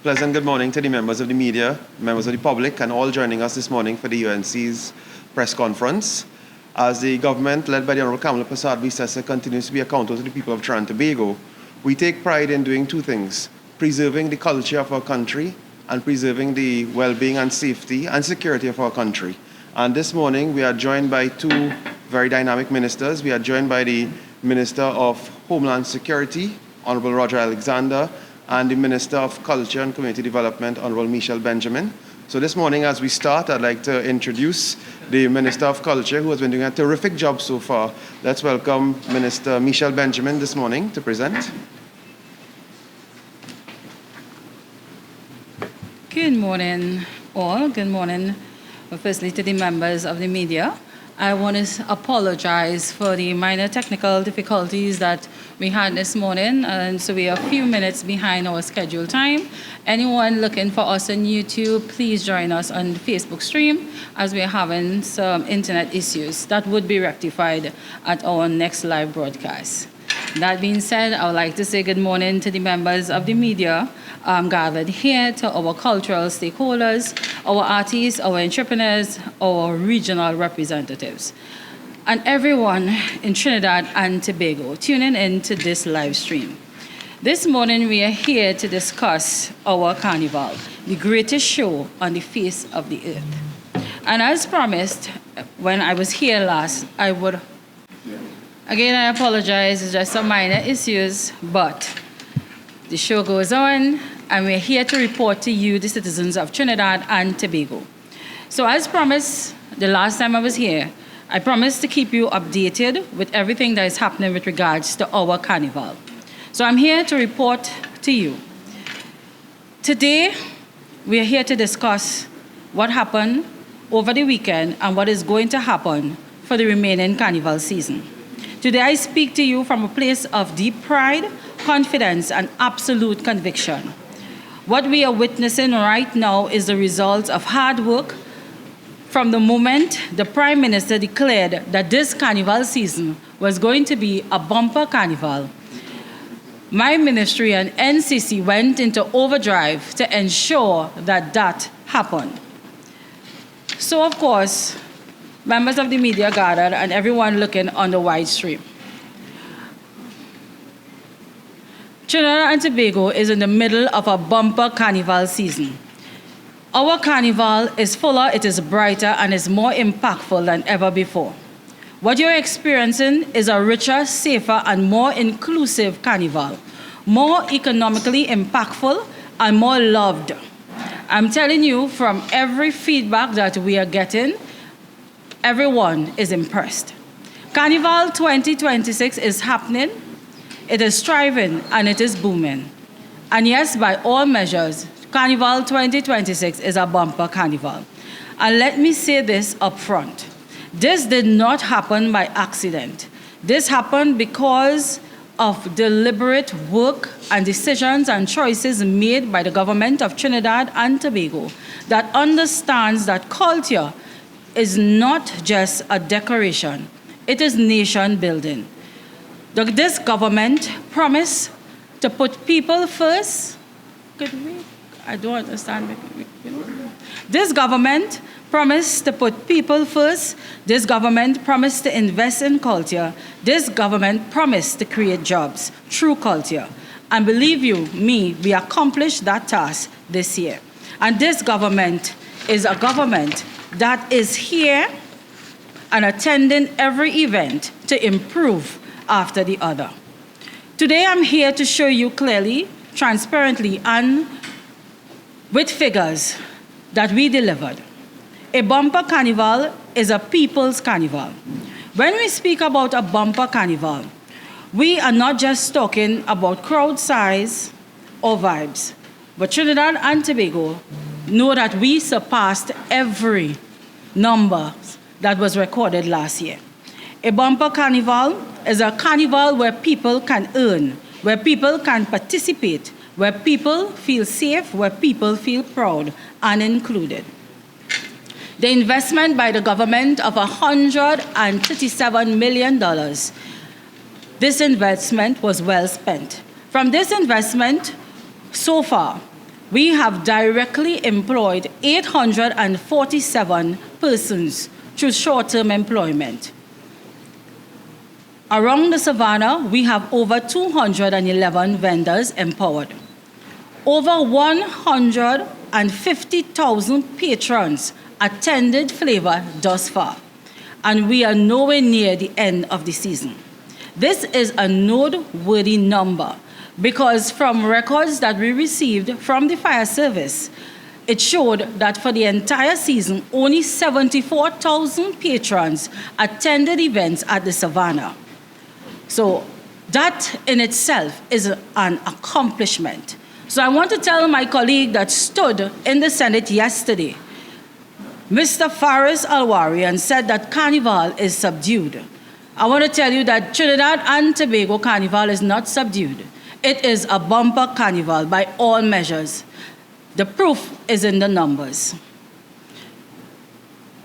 Pleasant good morning to the members of the media, members of the public, and all joining us this morning for the UNC's press conference. As the government, led by the Honorable Kamala Prasad-Visesa, continues to be accountable to the people of Trinidad and Tobago, we take pride in doing two things: preserving the culture of our country and preserving the well-being and safety and security of our country. And this morning, we are joined by two very dynamic ministers. We are joined by the Minister of Homeland Security, Honorable Roger Alexander, and the Minister of Culture and Community Development, Honorable Michelle Benjamin. So this morning, as we start, I'd like to introduce the Minister of Culture, who has been doing a terrific job so far. Let's welcome Minister Michelle Benjamin this morning to present. Good morning, all. Good morning, firstly, to the members of the media. I want to apologize for the minor technical difficulties that we had this morning, and so we are a few minutes behind our scheduled time. Anyone looking for us on YouTube, please join us on the Facebook stream, as we are having some internet issues that would be rectified at our next live broadcast. That being said, I would like to say good morning to the members of the media gathered here, to our cultural stakeholders, our artists, our entrepreneurs, our regional representatives, and everyone in Trinidad and Tobago tuning in to this live stream. This morning, we are here to discuss our carnival, the greatest show on the face of the earth. And as promised, when I was here last, again, I apologize, it's just some minor issues, but the show goes on, and we're here to report to you, the citizens of Trinidad and Tobago. So as promised, the last time I was here, I promised to keep you updated with everything that is happening with regards to our carnival. So I'm here to report to you. Today, we are here to discuss what happened over the weekend and what is going to happen for the remaining carnival season. Today, I speak to you from a place of deep pride, confidence, and absolute conviction. What we are witnessing right now is the result of hard work from the moment the Prime Minister declared that this carnival season was going to be a bumper carnival. My ministry and NCC went into overdrive to ensure that that happened. So, of course, members of the media gathered and everyone looking on the wide stream. Trinidad and Tobago is in the middle of a bumper carnival season. Our carnival is fuller, it is brighter, and is more impactful than ever before. What you're experiencing is a richer, safer, and more inclusive carnival, more economically impactful and more loved. I'm telling you, from every feedback that we are getting, everyone is impressed. Carnival 2026 is happening. It is thriving and it is booming. And yes, by all measures, Carnival 2026 is a bumper carnival. And let me say this up front. This did not happen by accident. This happened because of deliberate work and decisions and choices made by the government of Trinidad and Tobago that understands that culture is not just a decoration, it is nation building. This government promised to put people first. I don't understand. This government promised to put people first. This government promised to invest in culture. This government promised to create jobs through culture. And believe you me, we accomplished that task this year. And this government is a government that is here and attending every event to improve after the other. Today, I'm here to show you clearly, transparently, and with figures that we delivered. A bumper carnival is a people's carnival. When we speak about a bumper carnival, we are not just talking about crowd size or vibes, but Trinidad and Tobago know that we surpassed every number that was recorded last year. A bumper carnival is a carnival where people can earn, where people can participate, where people feel safe, where people feel proud and included. The investment by the government of $137 million, this investment was well spent. From this investment, so far, we have directly employed 847 persons through short-term employment. Around the Savannah, we have over 211 vendors empowered. Over 150,000 patrons attended Flavor thus far, and we are nowhere near the end of the season. This is a noteworthy number because from records that we received from the fire service, it showed that for the entire season, only 74,000 patrons attended events at the Savannah. So that in itself is an accomplishment. So I want to tell my colleague that stood in the Senate yesterday, Mr. Faris Alwari, and said that Carnival is subdued. I want to tell you that Trinidad and Tobago Carnival is not subdued. It is a bumper carnival by all measures. The proof is in the numbers.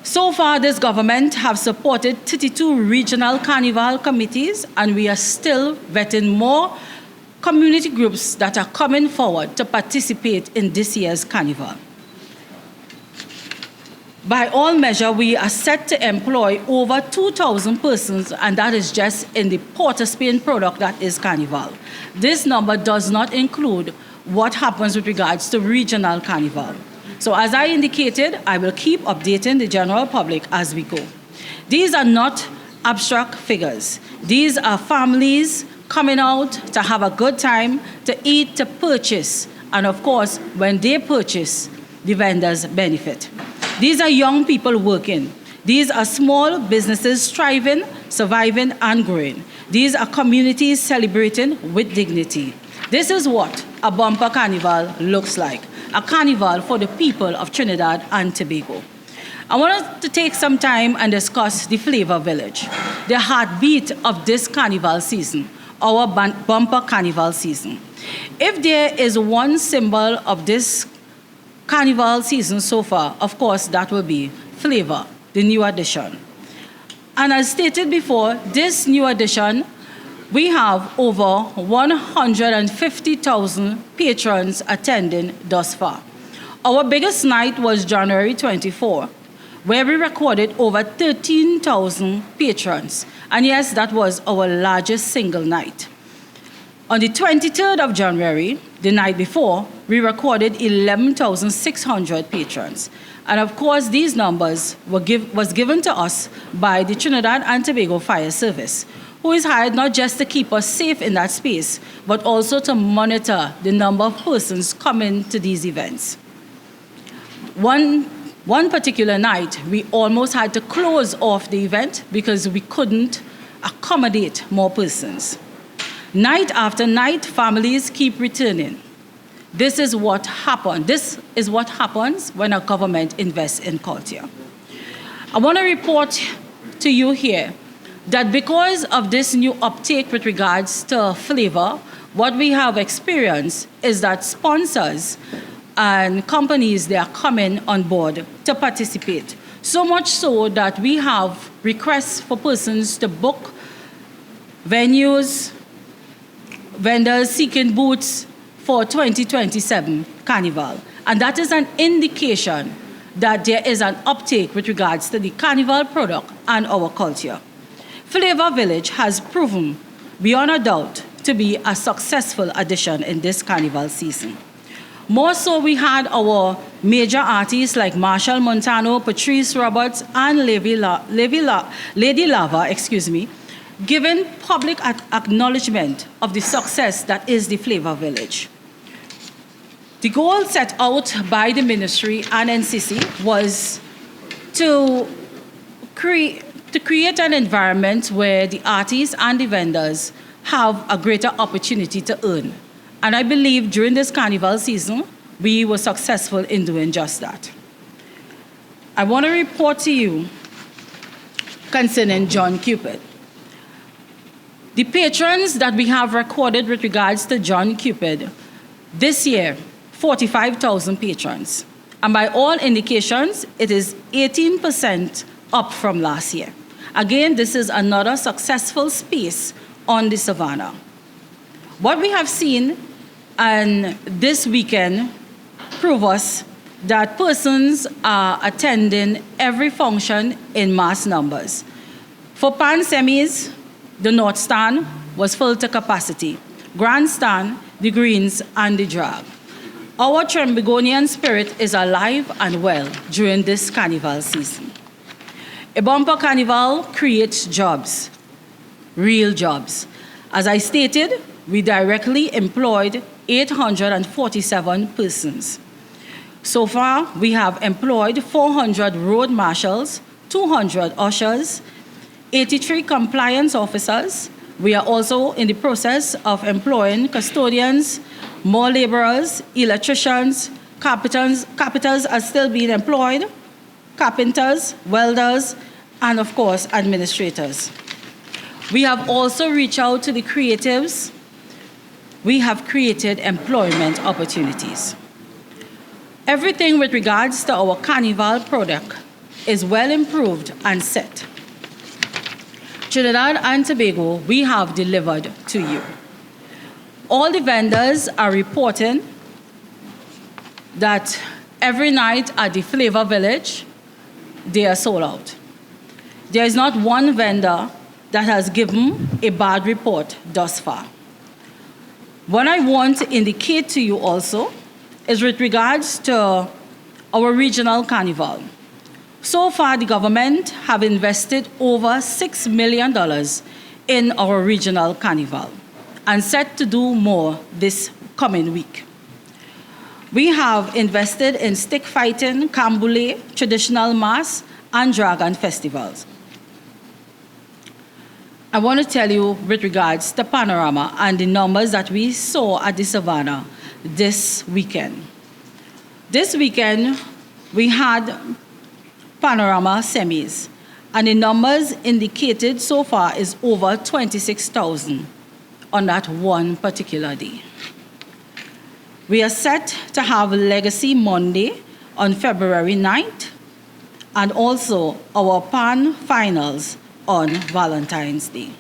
So far, this government have supported 32 regional carnival committees, and we are still vetting more community groups that are coming forward to participate in this year's carnival. By all measures, we are set to employ over 2,000 persons, and that is just in the Port of Spain product that is Carnival. This number does not include what happens with regards to regional Carnival. So as I indicated, I will keep updating the general public as we go. These are not abstract figures. These are families coming out to have a good time, to eat, to purchase, and of course, when they purchase, the vendors benefit. These are young people working. These are small businesses striving, surviving, and growing. These are communities celebrating with dignity. This is what a bumper carnival looks like, a carnival for the people of Trinidad and Tobago. I want to take some time and discuss the Flavor Village, the heartbeat of this carnival season, our bumper carnival season. If there is one symbol of this carnival season so far, of course, that will be Flavor, the new addition. And as stated before, this new addition, we have over 150,000 patrons attending thus far. Our biggest night was January 24, where we recorded over 13,000 patrons. And yes, that was our largest single night. On the 23rd of January, the night before, we recorded 11,600 patrons. And of course, these numbers was given to us by the Trinidad and Tobago Fire Service, who is hired not just to keep us safe in that space, but also to monitor the number of persons coming to these events. One particular night, we almost had to close off the event because we couldn't accommodate more persons. Night after night, families keep returning. This is what happened. This is what happens when a government invests in culture. I want to report to you here that because of this new uptake with regards to Flavor, what we have experienced is that sponsors and companies, they are coming on board to participate. So much so that we have requests for persons to book venues, vendors seeking booths for 2027 Carnival. And that is an indication that there is an uptake with regards to the Carnival product and our culture. Flavor Village has proven beyond a doubt to be a successful addition in this Carnival season. More so, we had our major artists like Marshall Montano, Patrice Roberts, and Lady Lava, giving public acknowledgement of the success that is the Flavor Village. The goal set out by the ministry and NCC was to create an environment where the artists and the vendors have a greater opportunity to earn. And I believe during this carnival season, we were successful in doing just that. I want to report to you concerning John Cupid. The patrons that we have recorded with regards to John Cupid, this year, 45,000 patrons. And by all indications, it is 18% up from last year. Again, this is another successful space on the Savannah. What we have seen and this weekend prove us that persons are attending every function in mass numbers. For pan semis, the North Stand was full to capacity. Grandstand, the Greens, and the Drag. Our Trembigonian spirit is alive and well during this carnival season. A bumper carnival creates jobs, real jobs. As I stated, we directly employed 847 persons. So far, we have employed 400 road marshals, 200 ushers, 83 compliance officers. We are also in the process of employing custodians, more laborers, electricians, carpenters are still being employed, carpenters, welders, and of course, administrators. We have also reached out to the creatives. We have created employment opportunities. Everything with regards to our carnival product is well improved and set. Trinidad and Tobago, we have delivered to you. All the vendors are reporting that every night at the Flavor Village, they are sold out. There is not one vendor that has given a bad report thus far. What I want to indicate to you also is with regards to our regional carnival. So far, the government have invested over $6 million in our regional carnival and set to do more this coming week. We have invested in stick fighting, camboulet, traditional mass, and dragon festivals. I want to tell you with regards to Panorama and the numbers that we saw at the Savannah this weekend. This weekend, we had Panorama semis, and the numbers indicated so far is over 26,000 on that one particular day. We are set to have Legacy Monday on February 9th, and also our Pan finals on Valentine's Day.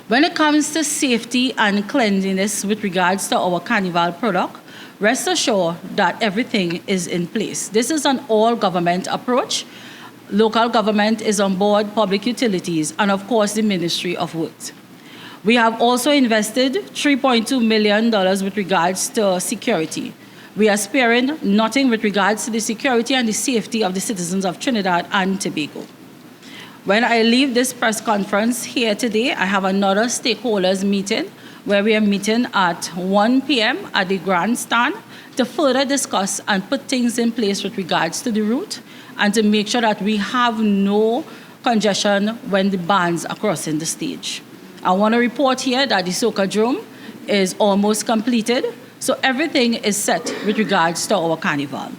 When it comes to safety and cleanliness with regards to our carnival product, rest assured that everything is in place. This is an all-government approach. Local government is on board, public utilities, and of course the Ministry of Works. We have also invested $3.2 million with regards to security. We are sparing nothing with regards to the security and the safety of the citizens of Trinidad and Tobago. When I leave this press conference here today, I have another stakeholders meeting where we are meeting at 1 p.m. at the grandstand to further discuss and put things in place with regards to the route and to make sure that we have no congestion when the bands are crossing the stage. I want to report here that the Socadrome is almost completed, so everything is set with regards to our carnival.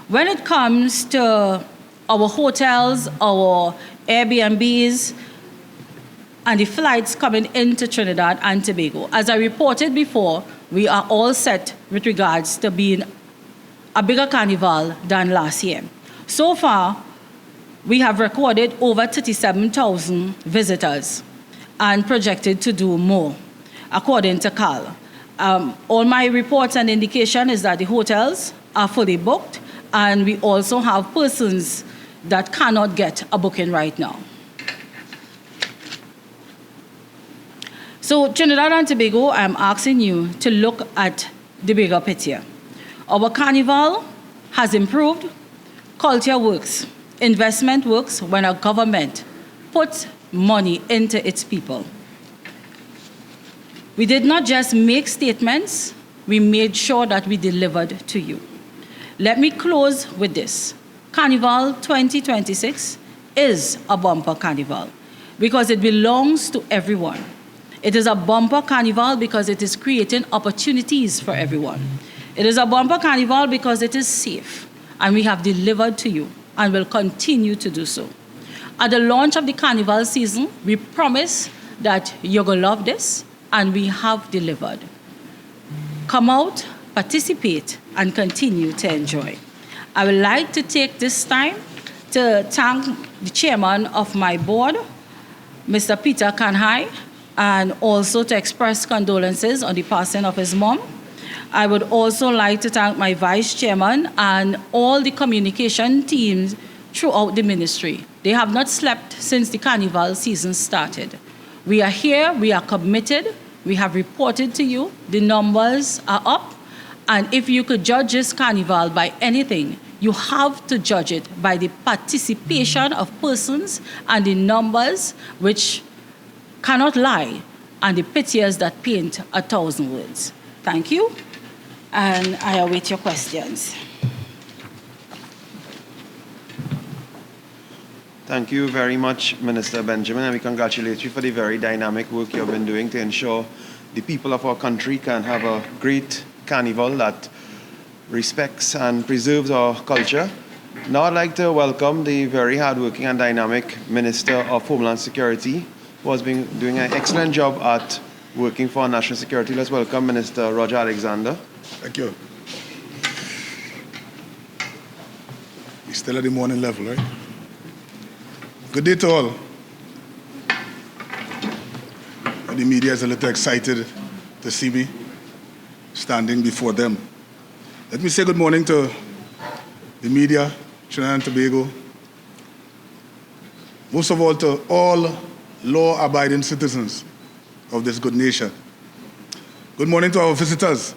When it comes to our hotels, our Airbnbs, and the flights coming into Trinidad and Tobago, as I reported before, we are all set with regards to being a bigger carnival than last year. So far, we have recorded over 37,000 visitors and projected to do more, according to Carl. All my reports and indication is that the hotels are fully booked, and we also have persons that cannot get a booking right now. So Trinidad and Tobago, I'm asking you to look at the bigger picture. Our carnival has improved. Culture works. Investment works when a government puts money into its people. We did not just make statements, we made sure that we delivered to you. Let me close with this. Carnival 2026 is a bumper carnival because it belongs to everyone. It is a bumper carnival because it is creating opportunities for everyone. It is a bumper carnival because it is safe, and we have delivered to you and will continue to do so. At the launch of the carnival season, we promise that you're going to love this, and we have delivered. Come out, participate, and continue to enjoy. I would like to take this time to thank the chairman of my board, Mr. Peter Kanhai, and also to express condolences on the passing of his mom. I would also like to thank my vice chairman and all the communication teams throughout the ministry. They have not slept since the carnival season started. We are here, we are committed, we have reported to you, the numbers are up, and if you could judge this carnival by anything, you have to judge it by the participation of persons and the numbers which cannot lie, and the pictures that paint 1,000 words. Thank you, and I await your questions. Thank you very much, Minister Benjamin, and we congratulate you for the very dynamic work you have been doing to ensure the people of our country can have a great carnival that respects and preserves our culture. Now I'd like to welcome the very hardworking and dynamic Minister of Homeland Security, who has been doing an excellent job at working for our national security. Let's welcome Minister Roger Alexander. Thank you. We're still at the morning level, right? Good day to all. The media is a little excited to see me standing before them. Let me say good morning to the media, Trinidad and Tobago. Most of all to all law-abiding citizens of this good nation. Good morning to our visitors.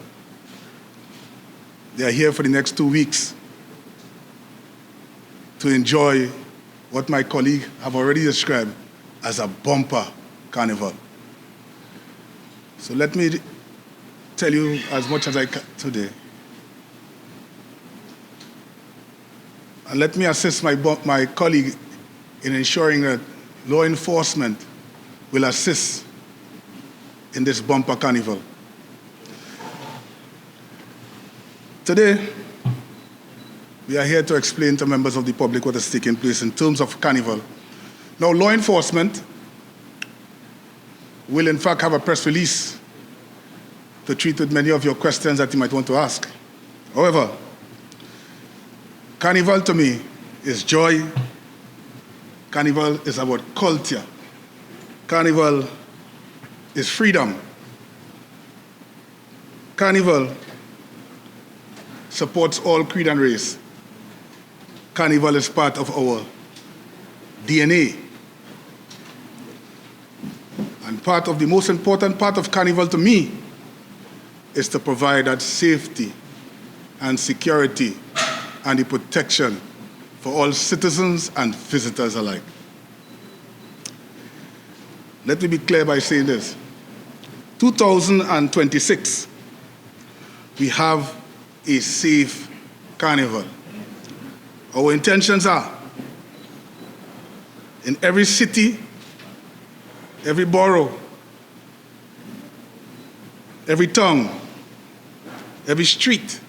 They are here for the next 2 weeks to enjoy what my colleague have already described as a bumper carnival. So let me tell you as much as I can today. And let me assist my colleague in ensuring that law enforcement will assist in this bumper carnival. Today, we are here to explain to members of the public what is taking place in terms of carnival. Now, law enforcement will in fact have a press release to treat with many of your questions that you might want to ask. However, carnival to me is joy. Carnival is about culture. Carnival is freedom. Carnival supports all creed and race. Carnival is part of our DNA. And part of the most important part of carnival to me is to provide that safety and security and the protection for all citizens and visitors alike. Let me be clear by saying this. 2026, we have a safe carnival. Our intentions are, in every city, every borough, every town, every street,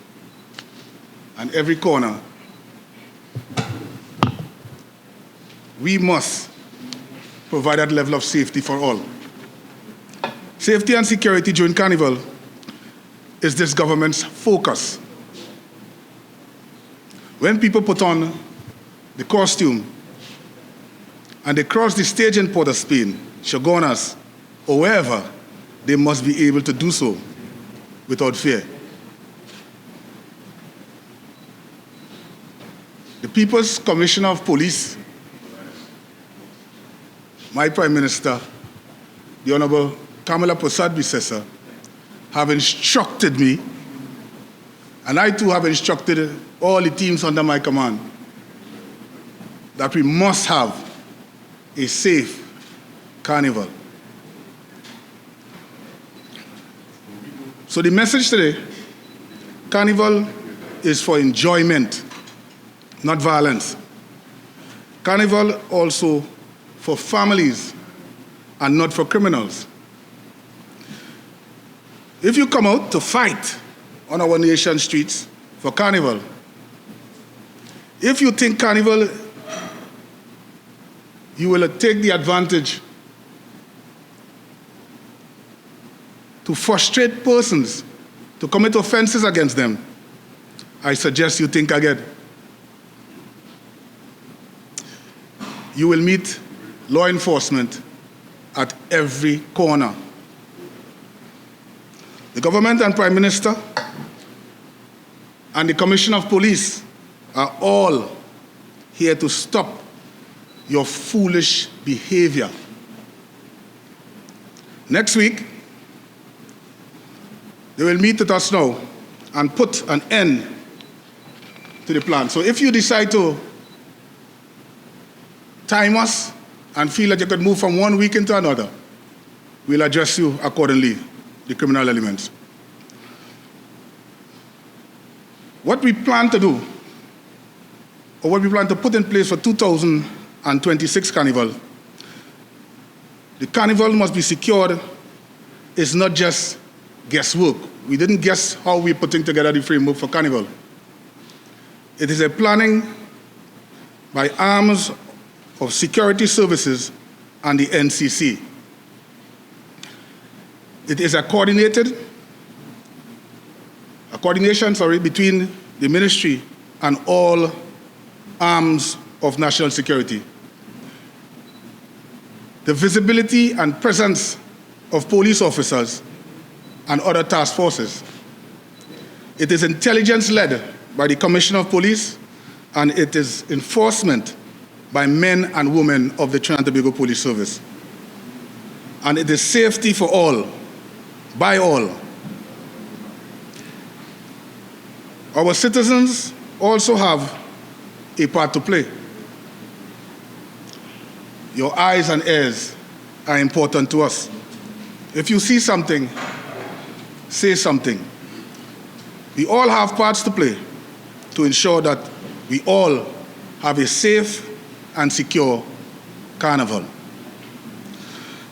and every corner, we must provide that level of safety for all. Safety and security during Carnival is this government's focus. When people put on the costume and they cross the stage in Port of Spain, Chaguanas, or wherever, they must be able to do so without fear. The People's Commissioner of Police, my Prime Minister, the Honorable Kamala Prasad-Bisesa, have instructed me, and I too have instructed all the teams under my command, that we must have a safe carnival. So the message today, Carnival is for enjoyment, not violence. Carnival also for families and not for criminals. If you come out to fight on our nation's streets for Carnival, if you think Carnival, you will take the advantage to frustrate persons, to commit offenses against them, I suggest you think again. You will meet law enforcement at every corner. The government and Prime Minister and the Commissioner of Police are all here to stop your foolish behavior. Next week, they will meet with us now and put an end to the plan. So if you decide to time us and feel that you could move from one week into another, we'll address you accordingly, the criminal elements. What we plan to do, or what we plan to put in place for 2026 Carnival, the Carnival must be secured. It's not just guesswork. We didn't guess how we're putting together the framework for Carnival. It is a planning by arms of security services and the NCC. It is a coordination between the ministry and all arms of national security. The visibility and presence of police officers and other task forces. It is intelligence-led by the Commissioner of Police, and it is enforcement by men and women of the Trinidad and Tobago Police Service. And it is safety for all, by all. Our citizens also have a part to play. Your eyes and ears are important to us. If you see something, say something. We all have parts to play to ensure that we all have a safe and secure Carnival.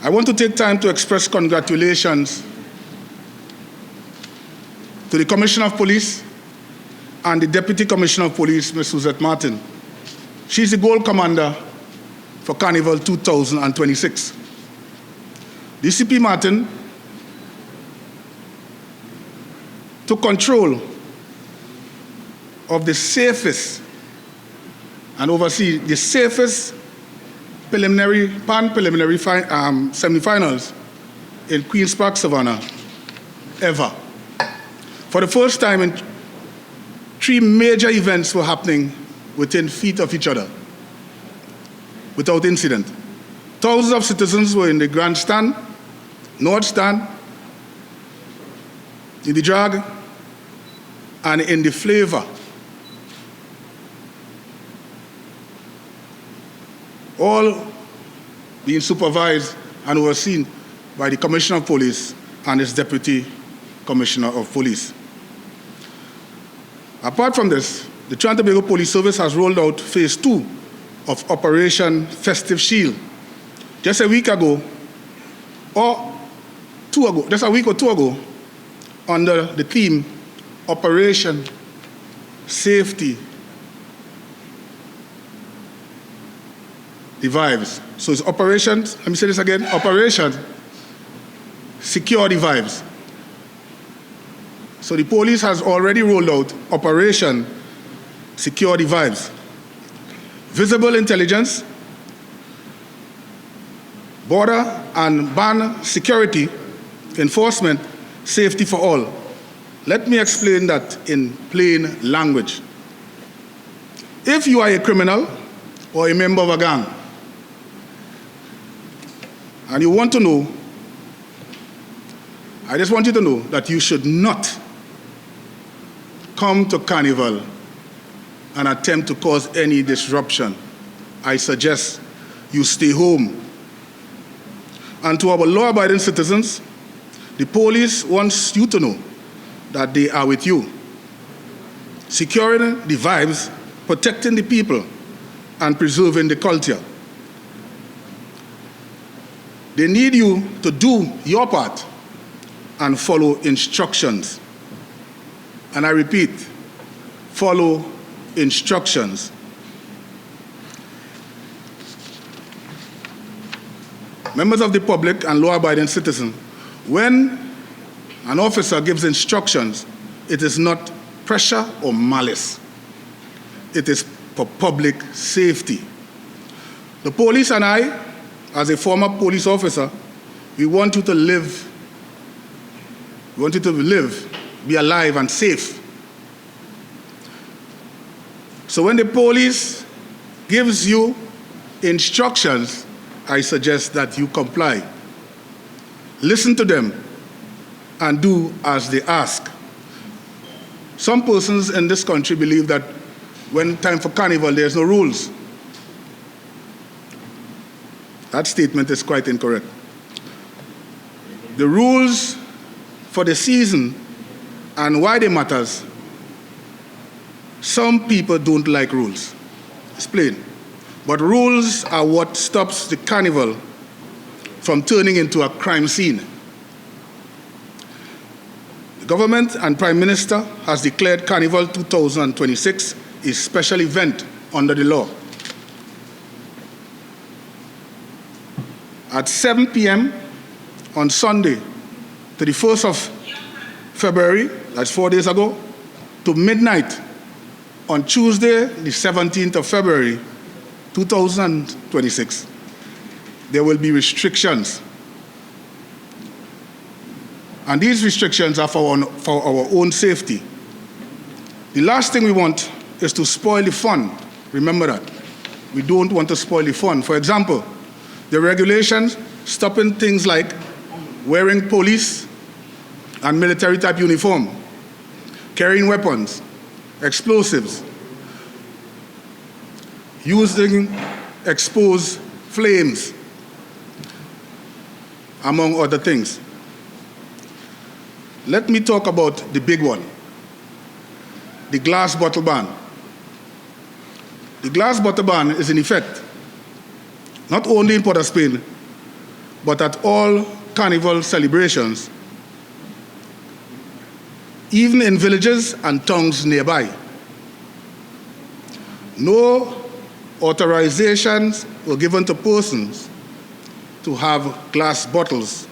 I want to take time to express congratulations to the Commissioner of Police and the Deputy Commissioner of Police, Ms. Suzette Martin. She's the gold commander for Carnival 2026. DCP Martin took control of the safest and oversee the safest pan-preliminary semi-finals in Queen's Park, Savannah, ever. For the first time, 3 major events were happening within feet of each other, without incident. Thousands of citizens were in the grandstand, north stand, in the drag, and in the flavor. All being supervised and overseen by the Commissioner of Police and his Deputy Commissioner of Police. Apart from this, the Trinidad and Tobago Police Service has rolled out phase 2 of Operation Festive Shield. Just a week ago, or 2 ago, just a week or 2 ago, under the theme Operation Safety the Vibes. So it's Operation, let me say this again, Operation Secure the Vibes. So the police has already rolled out Operation Secure the Vibes. Visible intelligence, border and ban security, enforcement, safety for all. Let me explain that in plain language. If you are a criminal or a member of a gang, and you want to know, I just want you to know that you should not come to Carnival and attempt to cause any disruption. I suggest you stay home. And to our law-abiding citizens, the police wants you to know that they are with you, securing the vibes, protecting the people, and preserving the culture. They need you to do your part and follow instructions. And I repeat, follow instructions. Members of the public and law-abiding citizens, when an officer gives instructions, it is not pressure or malice. It is for public safety. The police and I, as a former police officer, we want you to live. We want you to live, be alive and safe. So when the police gives you instructions, I suggest that you comply. Listen to them and do as they ask. Some persons in this country believe that when time for carnival, there's no rules. That statement is quite incorrect. The rules for the season and why they matters, some people don't like rules. It's plain. But rules are what stops the carnival from turning into a crime scene. The government and Prime Minister has declared Carnival 2026 a special event under the law. At 7 p.m. on Sunday, 31st of February, that's 4 days ago, to midnight on Tuesday, the 17th of February, 2026, there will be restrictions. And these restrictions are for our own safety. The last thing we want is to spoil the fun. Remember that. We don't want to spoil the fun. For example, the regulations stopping things like wearing police and military type uniform, carrying weapons, explosives, using exposed flames, among other things. Let me talk about the big one, the glass bottle ban. The glass bottle ban is in effect not only in Port of Spain, but at all carnival celebrations, even in villages and towns nearby. No authorizations were given to persons to have glass bottles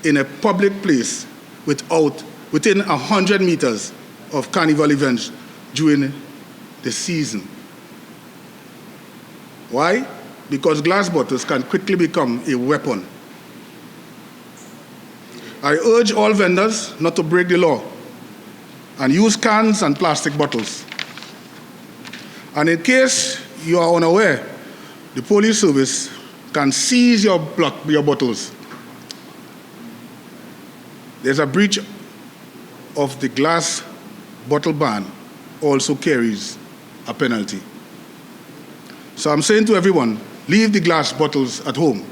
in a public place within 100 meters of carnival events during the season. Why? Because glass bottles can quickly become a weapon. I urge all vendors not to break the law and use cans and plastic bottles. And in case you are unaware, the police service can seize your bottles. There's a breach of the glass bottle ban also carries a penalty. So I'm saying to everyone, leave the glass bottles at home.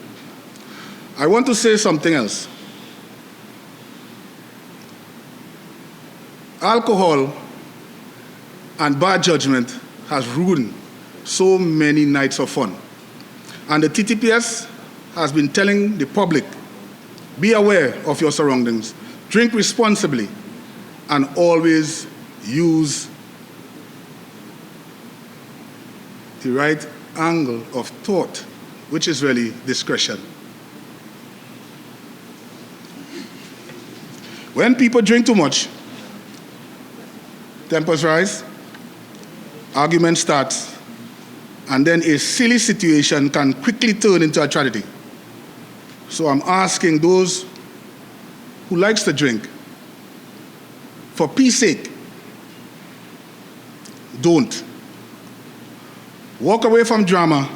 I want to say something else. Alcohol and bad judgment has ruined so many nights of fun. And the TTPS has been telling the public, be aware of your surroundings, drink responsibly, and always use the right angle of thought, which is really discretion. When people drink too much, tempers rise, argument starts, and then a silly situation can quickly turn into a tragedy. So I'm asking those who likes to drink, for peace sake, don't. Walk away from drama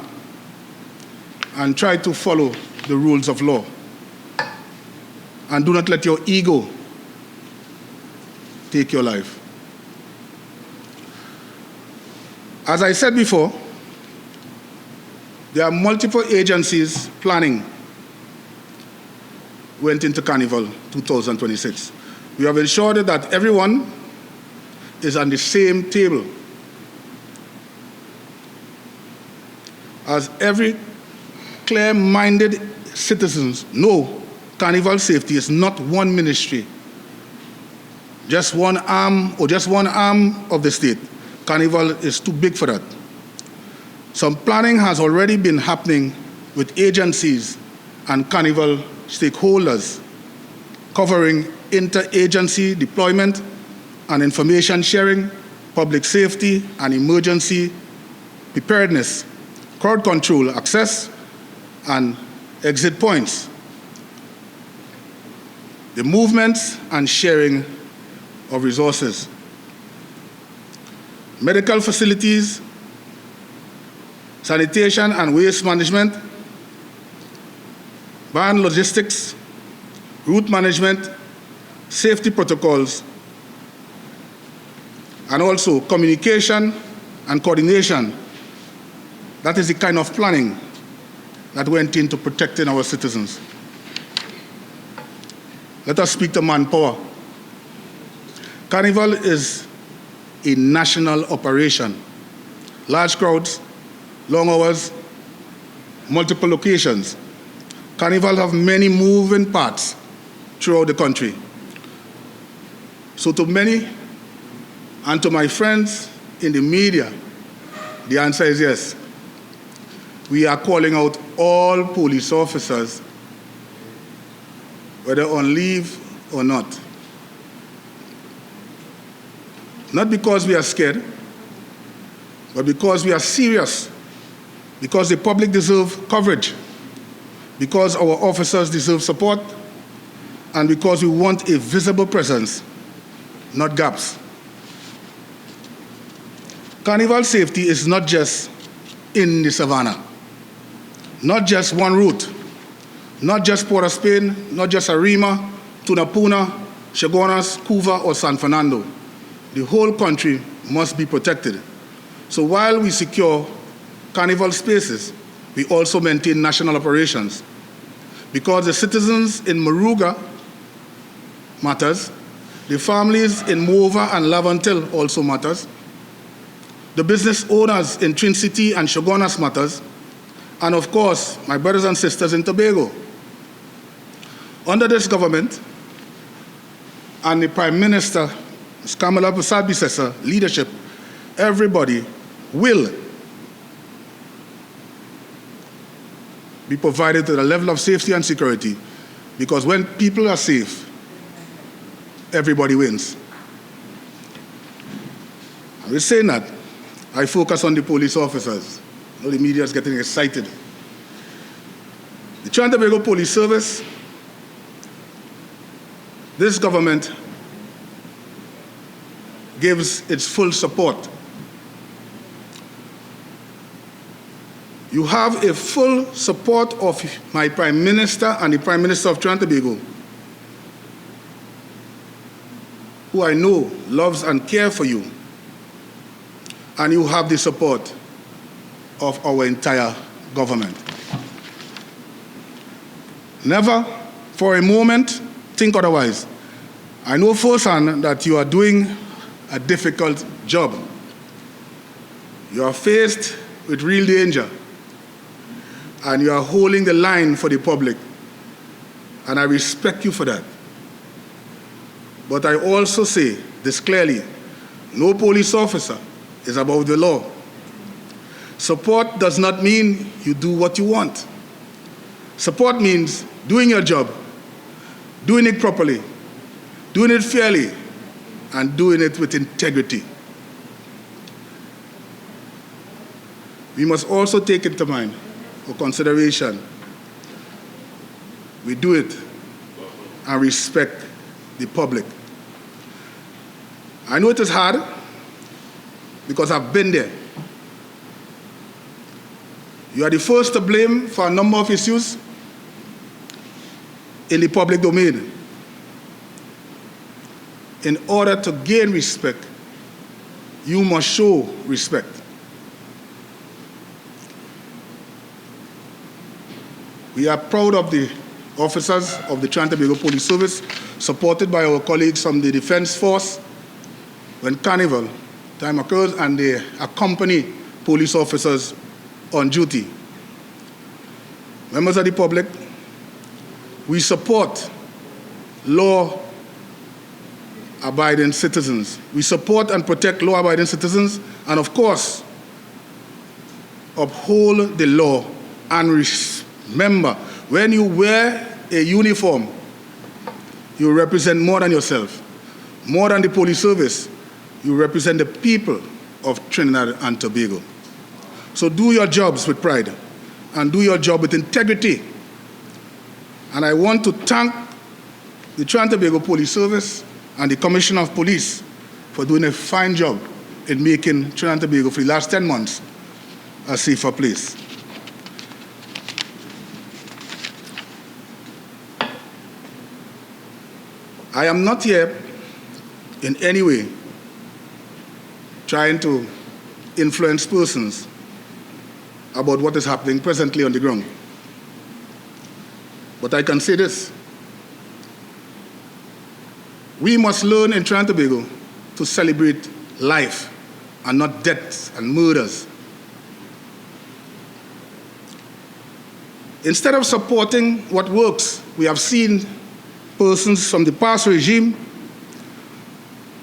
and try to follow the rules of law. And do not let your ego take your life. As I said before, there are multiple agencies planning went into Carnival 2026. We have ensured that everyone is on the same table. As every clear-minded citizens know, Carnival safety is not one ministry, just one arm of the state. Carnival is too big for that. Some planning has already been happening with agencies and Carnival stakeholders, covering interagency deployment and information sharing, public safety and emergency preparedness, crowd control, access and exit points, the movements and sharing of resources. medical facilities, sanitation and waste management, band logistics, route management, safety protocols, and also communication and coordination. That is the kind of planning that went into protecting our citizens. Let us speak to manpower. Carnival is a national operation. Large crowds, long hours, multiple locations. Carnival have many moving parts throughout the country. So to many, and to my friends in the media, the answer is yes. We are calling out all police officers, whether on leave or not. Not because we are scared, but because we are serious, because the public deserves coverage, because our officers deserve support, and because we want a visible presence, not gaps. Carnival safety is not just in the savannah, not just one route, not just Port of Spain, not just Arima, Tunapuna, Chaguanas, Couva, or San Fernando. The whole country must be protected. So while we secure carnival spaces, we also maintain national operations. Because the citizens in Moruga matters, the families in Mova and Lavantil also matters, the business owners in Twin City and Chaguanas matters, and of course, my brothers and sisters in Tobago. Under this government and the Prime Minister, Ms. Kamala Persad-Bissessar leadership, everybody will be provided to the level of safety and security, because when people are safe, everybody wins. I was saying that, I focus on the police officers. I know the media is getting excited. The Trinidad and Tobago Police Service, this government gives its full support. You have a full support of my Prime Minister and the Prime Minister of Trinidad and Tobago, who I know loves and cares for you. And you have the support of our entire government. Never for a moment think otherwise. I know firsthand that you are doing a difficult job. You are faced with real danger, and you are holding the line for the public, and I respect you for that. But I also say this clearly: no police officer is above the law. Support does not mean you do what you want. Support means doing your job, doing it properly, doing it fairly, and doing it with integrity. We must also take into mind or consideration, we do it and respect the public. I know it is hard because I've been there. You are the first to blame for a number of issues in the public domain. In order to gain respect, you must show respect. We are proud of the officers of the Trinidad and Tobago Police Service, supported by our colleagues from the Defense Force. When Carnival time occurs, and they accompany police officers on duty. Members of the public, we support law-abiding citizens. We support and protect law-abiding citizens, and of course, uphold the law. And remember, when you wear a uniform, you represent more than yourself, more than the police service. You represent the people of Trinidad and Tobago. So do your jobs with pride and do your job with integrity. And I want to thank the Trinidad and Tobago Police Service and the Commissioner of Police for doing a fine job in making Trinidad and Tobago for the last 10 months a safer place. I am not here in any way trying to influence persons about what is happening presently on the ground. But I can say this. We must learn in Trinidad and Tobago to celebrate life and not deaths and murders. Instead of supporting what works, we have seen persons from the past regime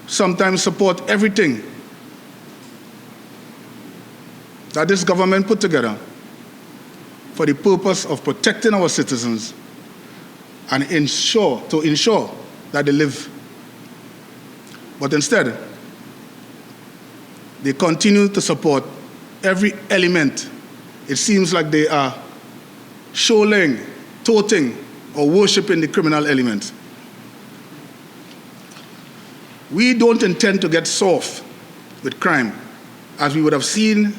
sometimes support everything that this government put together for the purpose of protecting our citizens and ensure that they live. But instead, they continue to support every element. It seems like they are showing, toting, or worshiping the criminal element. We don't intend to get soft with crime, as we would have seen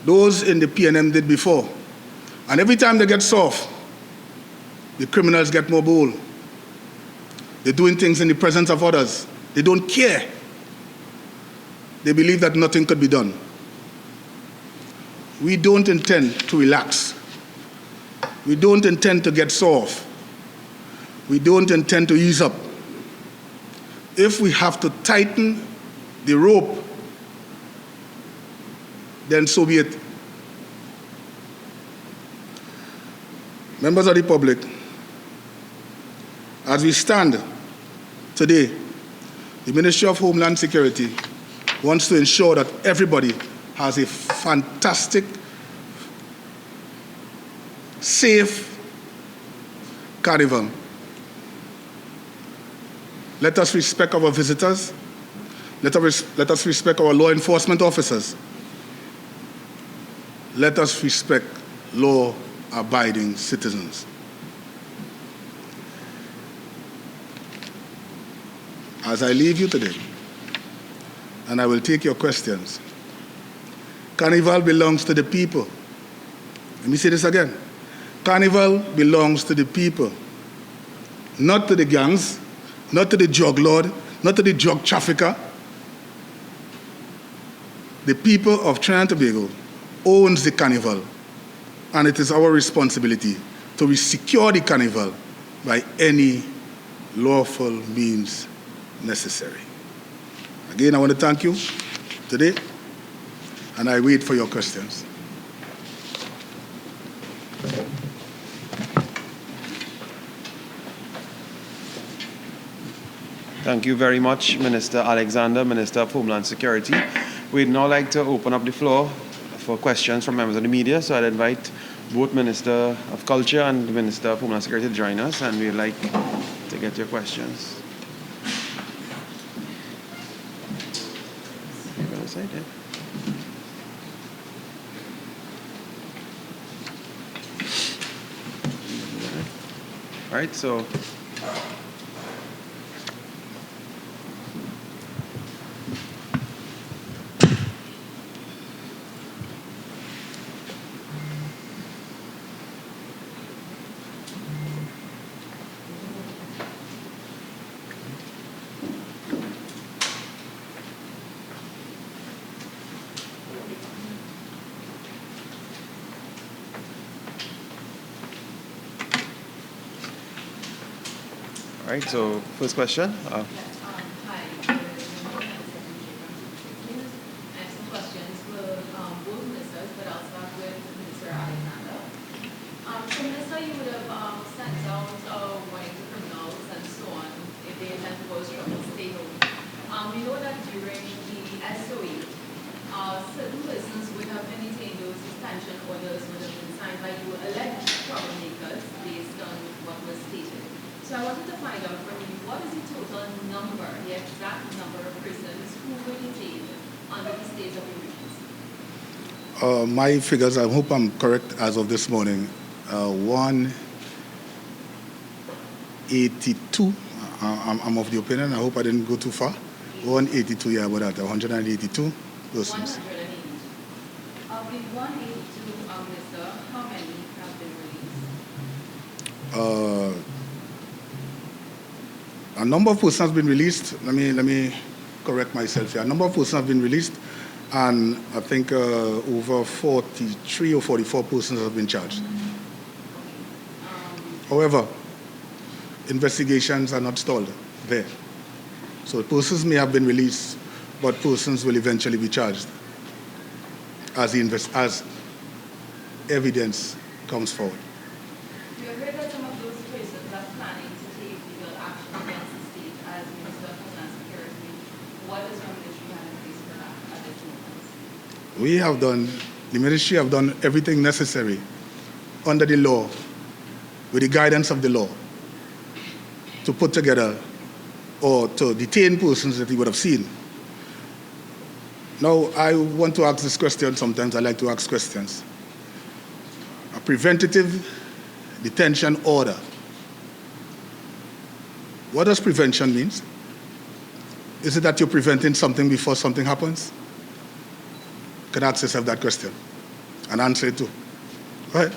those in the PNM did before. And every time they get soft, the criminals get more bold. They're doing things in the presence of others. They don't care. They believe that nothing could be done. We don't intend to relax. We don't intend to get soft. We don't intend to ease up. If we have to tighten the rope, then so be it. Members of the public, as we stand today, the Ministry of Homeland Security wants to ensure that everybody has a fantastic, safe carnival. Let us respect our visitors. Let us respect our law enforcement officers. Let us respect law-abiding citizens. As I leave you today, and I will take your questions, Carnival belongs to the people. Let me say this again. Carnival belongs to the people, not to the gangs, not to the drug lord, not to the drug trafficker. The people of Trinidad and Tobago owns the carnival, and it is our responsibility to secure the carnival by any lawful means necessary. Again, I want to thank you today, and I wait for your questions. Thank you very much, Minister Alexander, Minister of Homeland Security. We'd now like to open up the floor for questions from members of the media, so I'd invite both Minister of Culture and the Minister of Homeland Security to join us, and we'd like to get your questions. You gonna say that? All right, so all right, so first question. Hi, I have some questions for both ministers, but I'll start with Minister Alexander. So, Minister, you would have sent out warning to criminals and so on if they intend to cause trouble, stay home. We know that during the SOE, certain persons would have maintained those detention orders would have been signed by you alleged troublemakers based on what was stated. So I wanted to find out from you, what is the total number, the exact number of prisoners who were detained under the state of emergency? My figures, I hope I'm correct as of this morning, 182. I'm of the opinion, I hope I didn't go too far. 182, yeah, about that, 182 persons. 180. Of the 182, Minister, how many have been released? A number of persons have been released. Let me correct myself here. A number of persons have been released, and I think over 43 or 44 persons have been charged. However, investigations are not stalled there. So persons may have been released, but persons will eventually be charged as evidence comes forward. We have heard that some of those persons are planning to take legal action against the state as Minister of Homeland Security. What does your ministry have in place for that at this moment? The ministry have done everything necessary under the law, with the guidance of the law, to put together or to detain persons that he would have seen. Now, I want to ask this question. Sometimes I like to ask questions. A preventative detention order. What does prevention mean? Is it that you're preventing something before something happens? You can ask yourself that question and answer it too. Go ahead.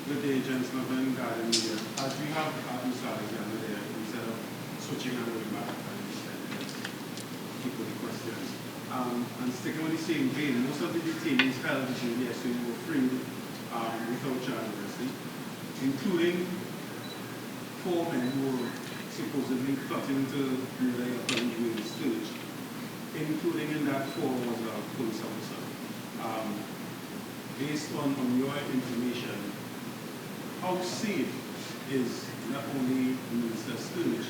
Good day, gentlemen, guard media. As we have Mr. Alexander there, instead of switching and going back, I understand keep with the questions. And sticking with the same vein, most of the detainees held between the SU were freed without charge arresting, including 4 men who were supposedly plotting to relay upon the stage. Including in that 4 was a police officer. Based on your information, how safe is not only Minister Sturge,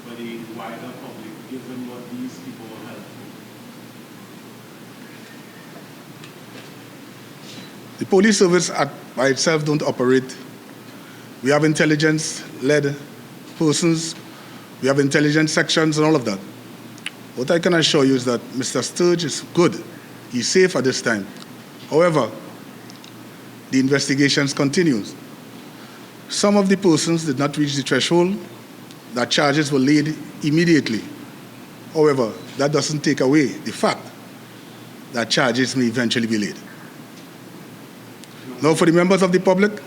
but the wider public, given what these people are held for? The police service by itself don't operate. We have intelligence-led persons, we have intelligence sections and all of that. What I can assure you is that Mr. Sturge is good. He's safe at this time. However, the investigations continues. Some of the persons did not reach the threshold that charges were laid immediately. However, that doesn't take away the fact that charges may eventually be laid. Now, for the members of the public,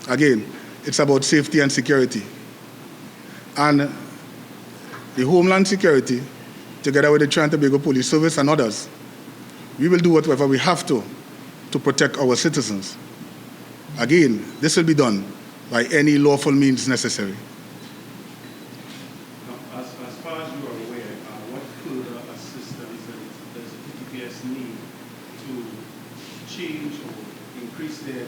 again, it's about safety and security. And the Homeland Security, together with the Trinidad and Tobago Police Service and others, we will do whatever we have to protect our citizens. Again, this will be done by any lawful means necessary. Now, as far as you are aware, what further assistance does TPS need to change or increase their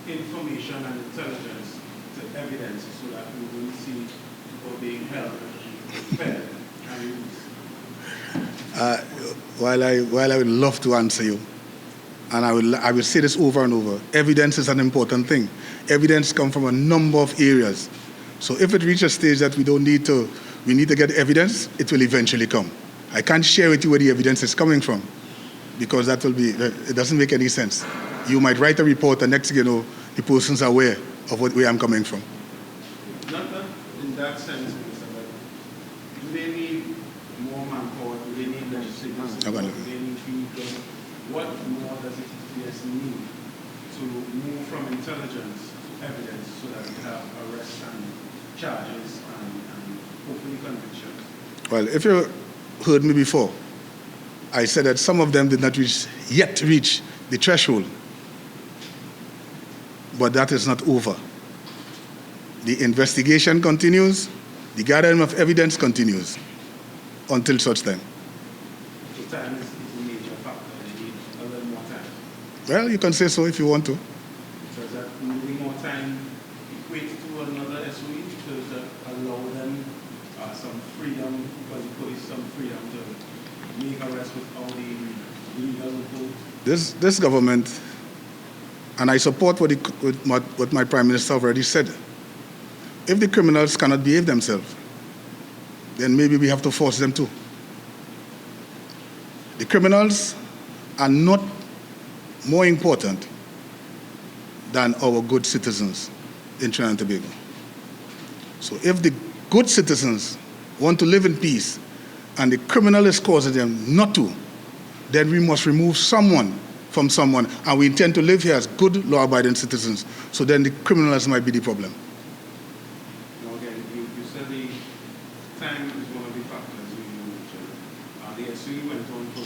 information and intelligence to evidence so that we will see people being held fair and released? While I would love to answer you, and I will say this over and over, evidence is an important thing. Evidence comes from a number of areas. So if it reaches a stage that we need to get evidence, it will eventually come. I can't share with you where the evidence is coming from, because it doesn't make any sense. You might write a report and next thing you know, the person's aware of where I'm coming from. Not in that sense, Mr. But do they need more manpower? Do they need legislative support? Do they need vehicles? What more does the TPS need to move from intelligence to evidence so that we have arrests and charges and hopefully convictions? Well, if you heard me before, I said that some of them did not yet reach the threshold. But that is not over. The investigation continues, the gathering of evidence continues until such time. So time is a major factor. They need a little more time. Well, you can say so if you want to. Does that needing more time equate to another SOE? Does that allow them some freedom, because the police some freedom to make arrests without the legal loophole? This government, and I support what my Prime Minister already said, if the criminals cannot behave themselves, then maybe we have to force them to. The criminals are not more important than our good citizens in Trinidad and Tobago. So if the good citizens want to live in peace and the criminal is causing them not to, then we must remove someone from someone, and we intend to live here as good law-abiding citizens. So then the criminals might be the problem. Now again, you said the time is one of the factors you mentioned. The SU went on for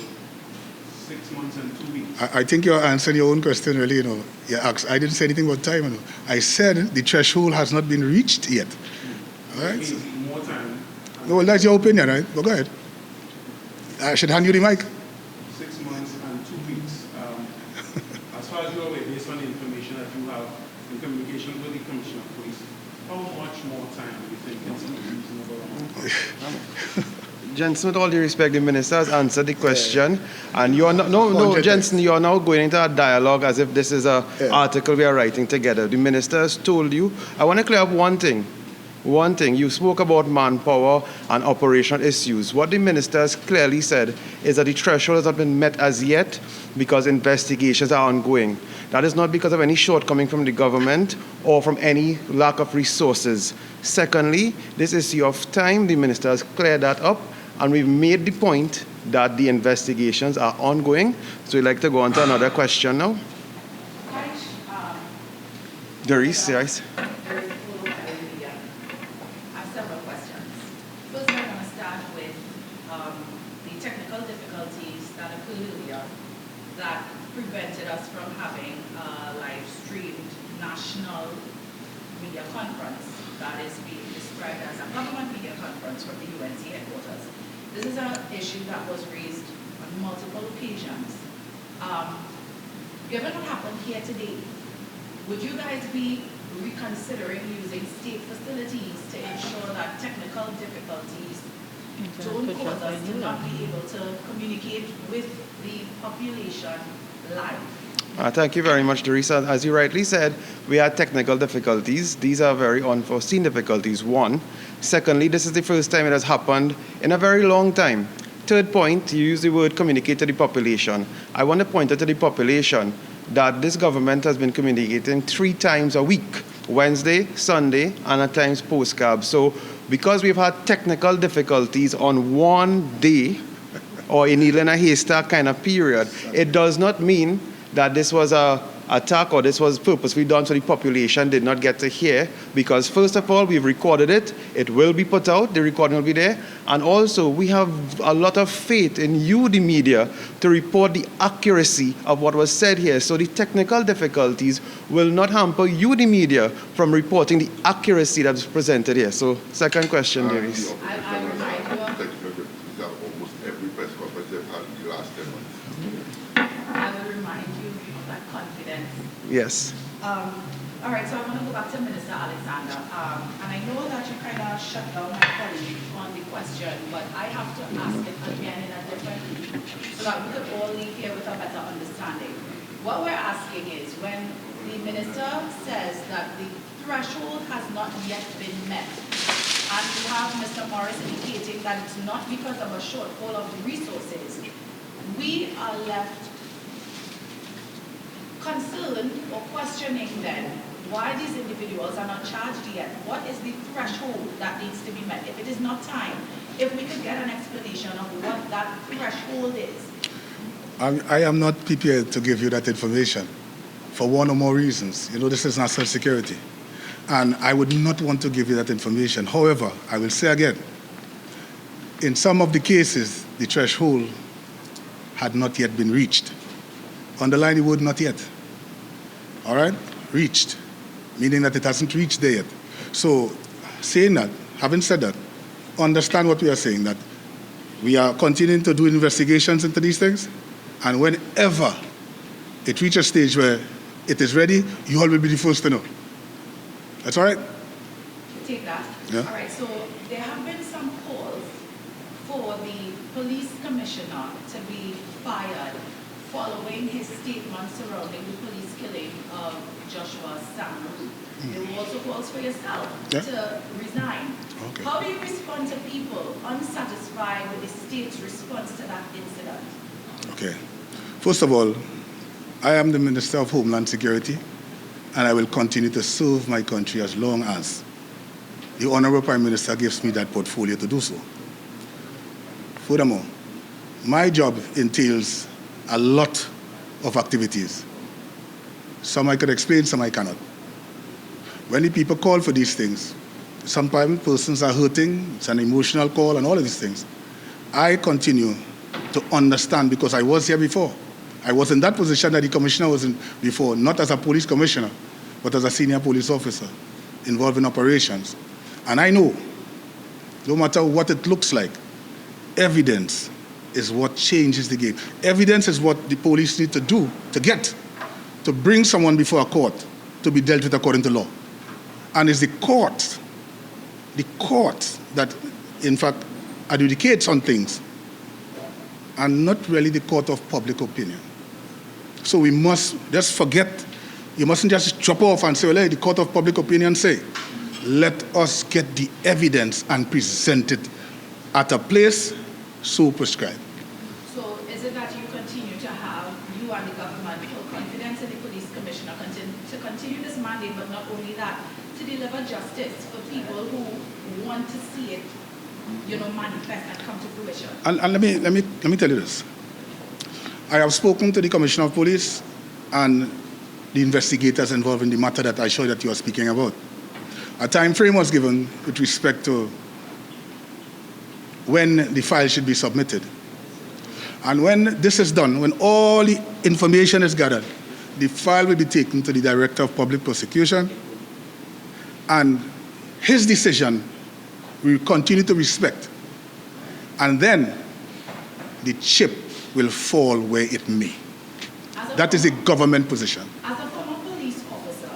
6 months and 2 weeks. I think you're answering your own question, really. You asked. I didn't say anything about time. I said the threshold has not been reached yet. All right? So, more time. well, that's your opinion, right? But go ahead. I should hand you the mic. 6 months and 2 weeks. As far as you're aware, based on the information that you have in communication with the Commissioner of Police, how much more time do you think is a reasonable amount? Jensen, with all due respect, the minister has answered the question, and you are not, no, Jensen, you are now going into a dialogue as if this is an article we are writing together. The minister has told you. I want to clear up one thing. One thing, you spoke about manpower and operational issues. What the minister has clearly said is that the threshold has not been met as yet because investigations are ongoing. That is not because of any shortcoming from the government or from any lack of resources. Secondly, this issue of time, the minister has cleared that up, and we've made the point that the investigations are ongoing. So we'd like to go on to another question now. Doris, yes. That prevented us from having a live-streamed national media conference that is being described as a government media conference from the UNC headquarters. This is an issue that was raised on multiple occasions. Given what happened here today, would you guys be reconsidering using state facilities to ensure that technical difficulties don't cause us to not be able to communicate with the population live? Thank you very much, Teresa. As you rightly said, we had technical difficulties. These are very unforeseen difficulties, one. Secondly, this is the first time it has happened in a very long time. Third point, you use the word communicate to the population. I want to point out to the population that this government has been communicating 3 times a week, Wednesday, Sunday, and at times post-cab. So because we've had technical difficulties on one day, or a needle in a haystack kind of period, it does not mean that this was an attack or this was purposely done so the population did not get to hear, because first of all, we've recorded it. It will be put out. The recording will be there. And also, we have a lot of faith in you, the media, to report the accuracy of what was said here. So the technical difficulties will not hamper you, the media, from reporting the accuracy that was presented here. So, second question, Darius. I remind you of, almost every press conference they've had in the last 10 months. I will remind you of that confidence. Yes. All right, so I want to go back to Minister Alexander. And I know that you kind of shut down my colleague on the question, but I have to ask it again in a different way so that we could all leave here with a better understanding. What we're asking is, when the minister says that the threshold has not yet been met, and you have Mr. Morris indicating that it's not because of a shortfall of the resources, we are left concerned or questioning then why these individuals are not charged yet. What is the threshold that needs to be met? If it is not time, if we could get an explanation of what that threshold is. I am not prepared to give you that information for one or more reasons. This is national security. And I would not want to give you that information. However, I will say again, in some of the cases, the threshold had not yet been reached. Underline the word not yet. All right? Reached. Meaning that it hasn't reached there yet. So, saying that, having said that, understand what we are saying, that we are continuing to do investigations into these things, and whenever it reaches a stage where it is ready, you all will be the first to know. That's all right? Take that. Yeah. All right, so there have been some calls for the police commissioner to be fired following his statement surrounding the police killing of Joshua Samuel. There were also calls for yourself to resign. Okay. How do you respond to people unsatisfied with the state's response to that incident? Okay. First of all, I am the Minister of Homeland Security, and I will continue to serve my country as long as the Honorable Prime Minister gives me that portfolio to do so. Furthermore, my job entails a lot of activities. Some I could explain, some I cannot. When the people call for these things, sometimes persons are hurting, it's an emotional call and all of these things. I continue to understand because I was here before. I was in that position that the commissioner was in before, not as a police commissioner, but as a senior police officer involved in operations. And I know, no matter what it looks like, evidence is what changes the game. Evidence is what the police need to do to bring someone before a court to be dealt with according to law. And it's the court that, in fact, adjudicates on things, and not really the court of public opinion. So we must just forget, you mustn't just drop off and say, well, hey, the court of public opinion say. Let us get the evidence and present it at a place so prescribed. So is it that you continue to have, you and the government, full confidence in the police commissioner to continue this mandate, but not only that, to deliver justice for people who want to see it, manifest and come to fruition? And let me tell you this. I have spoken to the Commissioner of Police and the investigators involved in the matter that I showed that you are speaking about. A time frame was given with respect to when the file should be submitted. And when this is done, when all the information is gathered, the file will be taken to the Director of Public Prosecution, and his decision we will continue to respect. And then the chip will fall where it may. That is a government position. As a former police officer,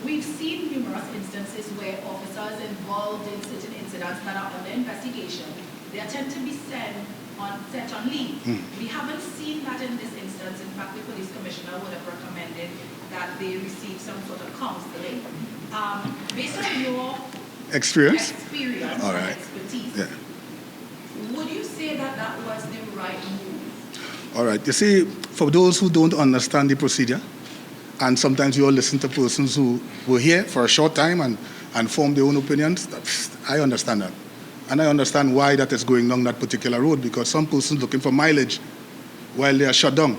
we've seen numerous instances where officers involved in certain incidents that are under investigation, they attempt to be set on leave. We haven't seen that in this instance. In fact, the police commissioner would have recommended that they receive some sort of counseling. Based on your experience all right. And expertise, would you say that that was the right move? All right. You see, for those who don't understand the procedure, and sometimes you all listen to persons who were here for a short time and form their own opinions, I understand that. And I understand why that is going down that particular road, because some persons looking for mileage while they are shut down.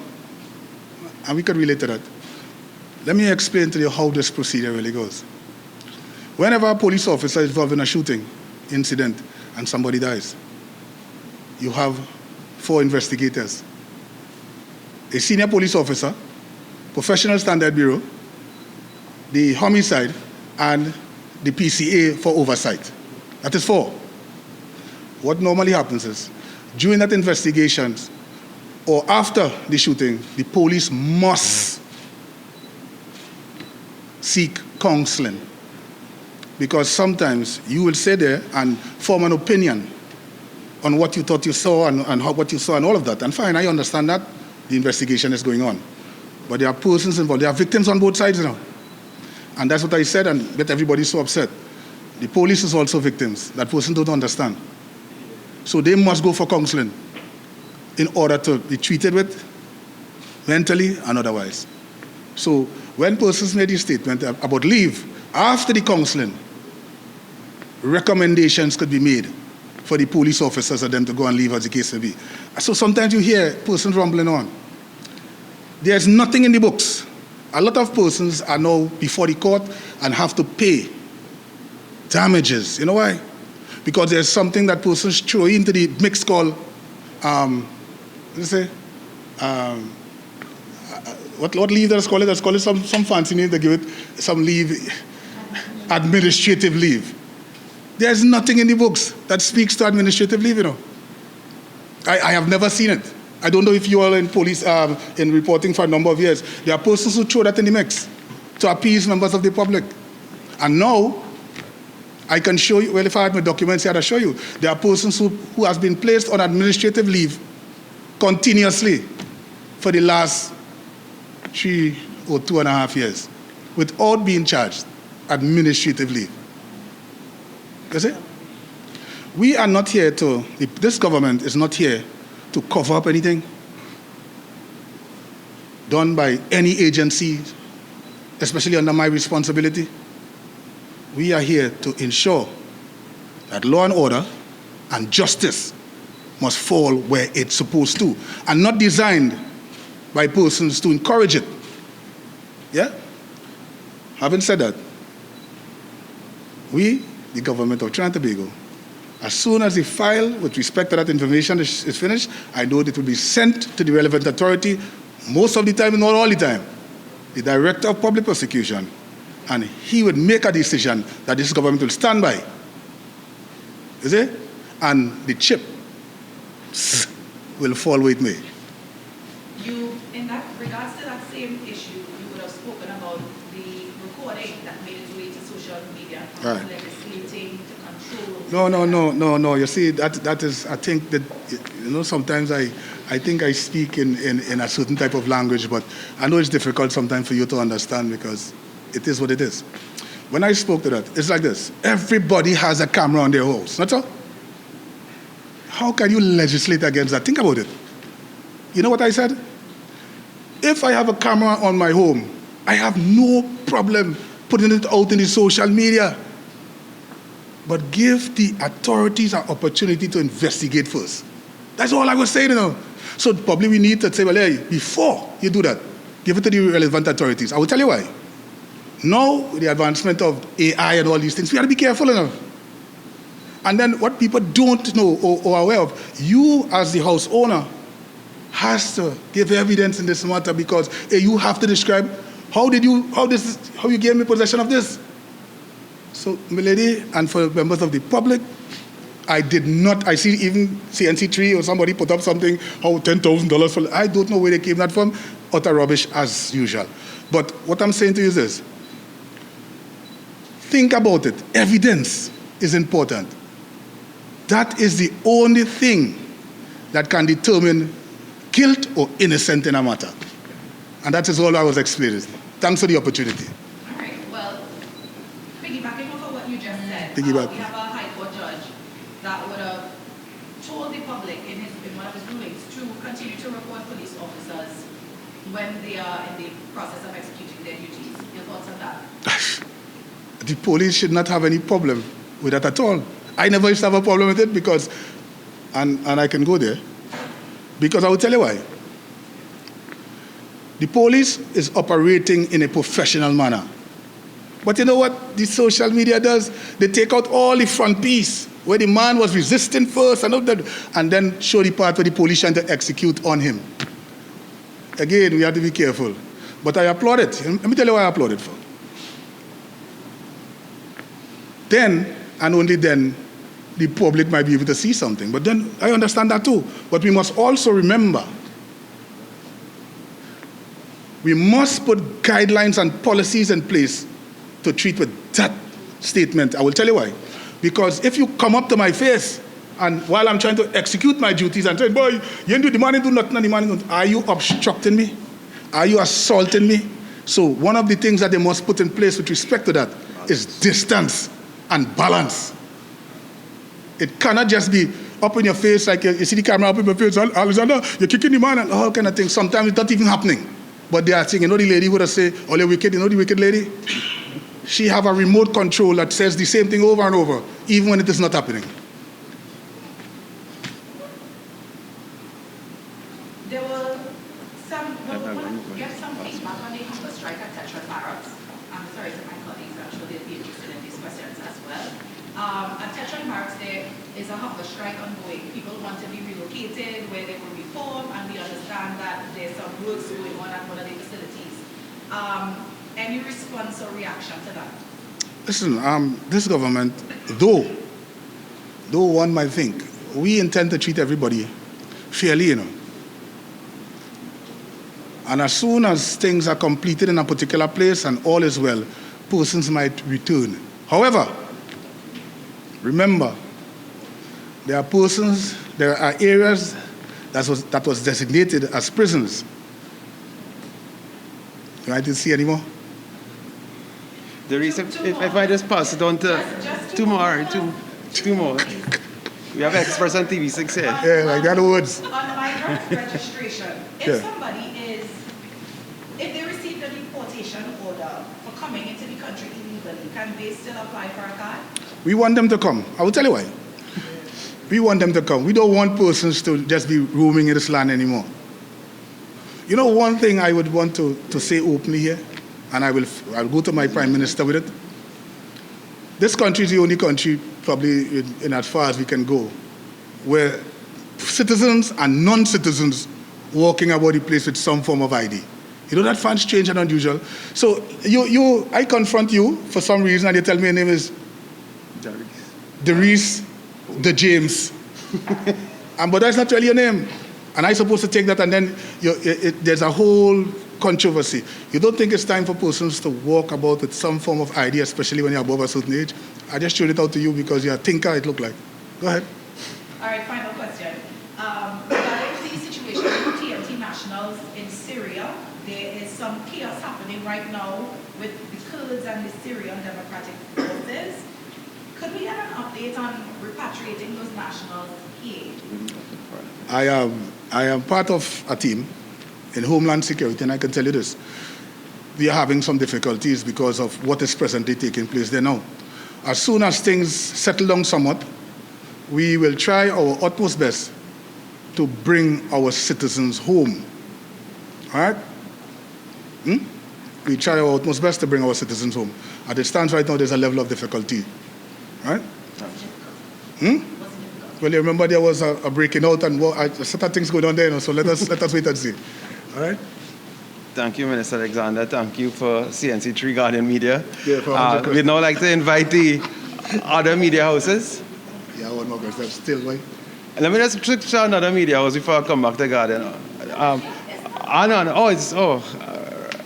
And we can relate to that. Let me explain to you how this procedure really goes. Whenever a police officer is involved in a shooting incident and somebody dies, you have 4 investigators. A senior police officer, Professional Standard Bureau, the homicide, and the PCA for oversight. That is 4. What normally happens is, during that investigation or after the shooting, the police must seek counseling. Because sometimes you will sit there and form an opinion on what you thought you saw and what you saw and all of that. And fine, I understand that. The investigation is going on. But there are persons involved. There are victims on both sides now. And that's what I said, and that everybody's so upset. The police is also victims. That person don't understand. So they must go for counseling in order to be treated with mentally and otherwise. So when persons made a statement about leave, after the counseling, recommendations could be made for the police officers and them to go and leave as the case may be. So sometimes you hear persons rumbling on. There's nothing in the books. A lot of persons are now before the court and have to pay damages. You know why? Because there's something that persons throw into the mix called, what leave let's call it? Let's call it some fancy name. They give it some leave, administrative leave. There's nothing in the books that speaks to administrative leave, I have never seen it. I don't know if you all in police, in reporting for a number of years, there are persons who throw that in the mix to appease members of the public. And now, I can show you, well, if I had my documents here, I'd show you. There are persons who has been placed on administrative leave continuously for the last 3 or 2.5 years without being charged administrative leave. You see? We are not here this government is not here to cover up anything. done by any agency, especially under my responsibility. We are here to ensure that law and order and justice must fall where it's supposed to, and not designed by persons to encourage it. Yeah? Having said that, we, the government of Trinidad and Tobago, as soon as the file with respect to that information is finished, I know it will be sent to the relevant authority, most of the time, not all the time, the Director of Public Prosecution, and he would make a decision that this government will stand by. You see? And the chip will fall where it may. You, in that regards to that same issue, you would have spoken about the recording that made its way to social media, Right. legislating to control. No. You see, that is, I think that, you know, sometimes I think I speak in a certain type of language, but I know it's difficult sometimes for you to understand because it is what it is. When I spoke to that, it's like this. Everybody has a camera on their house, not so? How can you legislate against that? Think about it. You know what I said? If I have a camera on my home, I have no problem putting it out in the social media. But give the authorities an opportunity to investigate first. That's all I was saying, you know. So probably we need to say, well, hey, before you do that, give it to the relevant authorities. I will tell you why. Now, with the advancement of AI and all these things, we have to be careful enough. And then what people don't know or are aware of, you as the house owner has to give evidence in this matter because you have to describe how you gave me possession of this. So, milady, and for members of the public, I did not, I see even CNC3 or somebody put up something, how $10,000 for, I don't know where they came that from, utter rubbish as usual. But what I'm saying to you is this, think about it, evidence is important. That is the only thing that can determine guilt or innocent in a matter. And that is all I was explaining. Thanks for the opportunity. All right, well, piggybacking off of what you just said, Piggyback. we have a High Court judge that would have told the public in one of his rulings to continue to report police officers when they are in the process of executing their duties. Your thoughts on that? The police should not have any problem with that at all. I never used to have a problem with it because, and I can go there, because I will tell you why. The police is operating in a professional manner. But you know what the social media does? They take out all the front piece where the man was resisting first and then show the part where the police trying to execute on him. Again, we have to be careful. But I applaud it. Let me tell you why I applaud it for. Then, and only then, the public might be able to see something. But then, I understand that too. But we must also remember, we must put guidelines and policies in place to treat with that statement. I will tell you why. Because if you come up to my face, and while I'm trying to execute my duties and say, boy, you didn't do the man, do nothing, and the man, are you obstructing me? Are you assaulting me? So one of the things that they must put in place with respect to that is distance and balance. It cannot just be up in your face, like you see the camera up in my face, Alexander, you're kicking the man, and all kind of things. Sometimes it's not even happening. But they are saying, you know the lady would have said, oh, you're wicked, you know the wicked lady? She have a remote control that says the same thing over and over, even when it is not happening. There were some, get some feedback on the hunger strike at Tetra Barracks. I'm sorry to my colleagues, I'm sure they'll be interested in these questions as well. At Tetra Barracks, there is a hunger strike ongoing. People want to be relocated where they were before, and we understand that there's some works going on at one of the facilities. Any response or reaction to that? Listen, this government, though one might think, we intend to treat everybody fairly, you know. And as soon as things are completed in a particular place and all is well, persons might return. However, remember, there are areas that was designated as prisons. You might didn't see anymore? The reason, if I just pass it on to two more. We have experts on TV6 here. Yeah, like that words. On migrant registration, if somebody is for coming into the country illegally, can they still apply for a card? We want them to come. I will tell you why. We want them to come. We don't want persons to just be roaming in this land anymore. You know, one thing I would want to say openly here, and I'll go to my Prime Minister with it. This country is the only country, probably in as far as we can go, where citizens and non-citizens walking about the place with some form of ID. You know, that sounds strange and unusual. So I confront you for some reason, and you tell me your name is Darius De James. But that's not really your name. And I'm supposed to take that, and then there's a whole controversy. You don't think it's time for persons to walk about with some form of ID, especially when you're above a certain age? I just showed it out to you because you're a thinker, it looked like. Go ahead. All right, final question. Regarding the situation with TNT nationals in Syria, there is some chaos happening right now with the Kurds and the Syrian Democratic Forces. Could we get an update on repatriating those nationals here? I am part of a team in Homeland Security, and I can tell you this. We are having some difficulties because of what is presently taking place there now. As soon as things settle down somewhat, we will try our utmost best to bring our citizens home. All right? We try our utmost best to bring our citizens home. As it stands right now, there's a level of difficulty. All right? Well, you remember there was a breaking out and a set of things going on there, you know, so let us wait and see. All right? Thank you, Minister Alexander. Thank you for CNC3 Guardian Media. Yeah, we'd now like to invite the other media houses. Yeah, one more question. Still, right? Let me just switch to another media house before I come back to Guardian.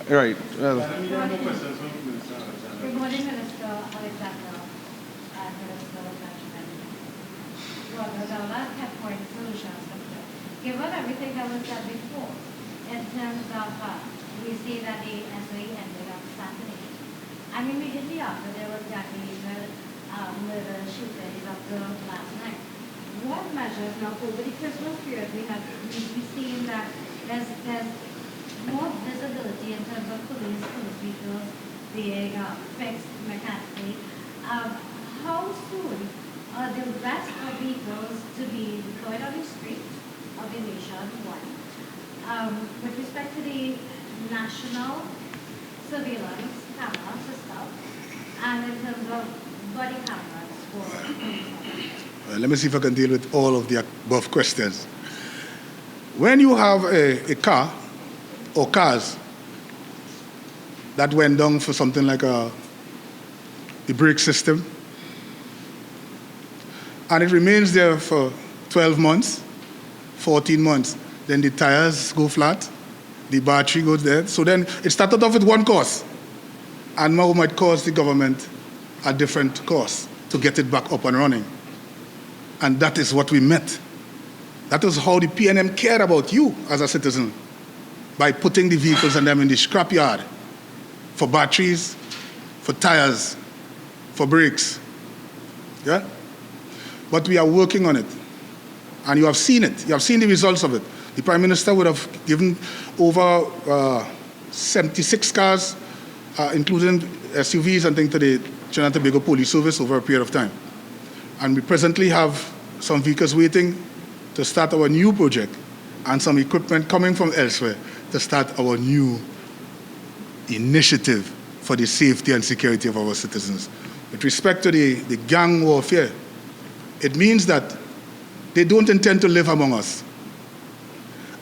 Right. Well, Good morning, Minister Alexander and Minister Benjamin. Well, the last point solutions. Given everything that was said before, in terms of we see that the SOE ended up assassinated. And immediately after there was that murder shooting observed last night. What measures now over the Christmas period we've seen that there's more visibility in terms of police vehicles being fixed mechanically. How soon are the rest of vehicles to be deployed on the streets of the nation? One. With respect to the national surveillance camera system, and in terms of body cameras for let me see if I can deal with all of the above questions. When you have a car or cars that went down for something like the brake system, and it remains there for 12 months, 14 months, then the tires go flat, the battery goes dead. So then it started off with one cost, and now might cost the government a different cost to get it back up and running. And that is what we met. That is how the PNM cared about you as a citizen, by putting the vehicles and them in the scrapyard for batteries, for tires, for brakes. Yeah? But we are working on it. And you have seen it. You have seen the results of it. The Prime Minister would have given over 76 cars, including SUVs and things, to the Trinidad and Tobago Police Service over a period of time. And we presently have some vehicles waiting to start our new project, and some equipment coming from elsewhere to start our new initiative for the safety and security of our citizens. With respect to the gang warfare, it means that they don't intend to live among us.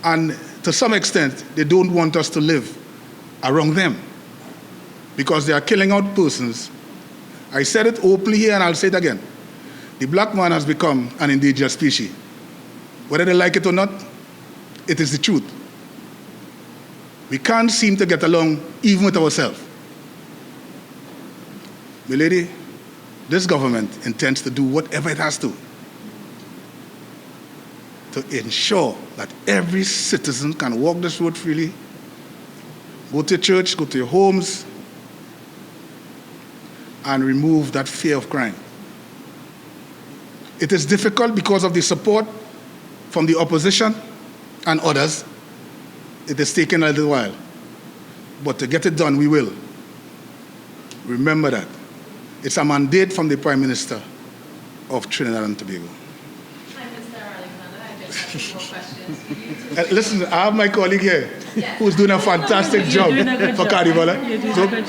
And to some extent, they don't want us to live around them, because they are killing out persons. I said it openly here, and I'll say it again. The black man has become an endangered species. Whether they like it or not, it is the truth. We can't seem to get along even with ourselves. My lady, this government intends to do whatever it has to ensure that every citizen can walk this road freely, go to church, go to your homes, and remove that fear of crime. It is difficult because of the support from the opposition and others. It has taken a little while. But to get it done, we will. Remember that. It's a mandate from the Prime Minister of Trinidad and Tobago. Hi, Mr. Alexander. I just have two more questions for you. Listen, I have my colleague here who's doing a fantastic job for Carnival. So, I do have two quick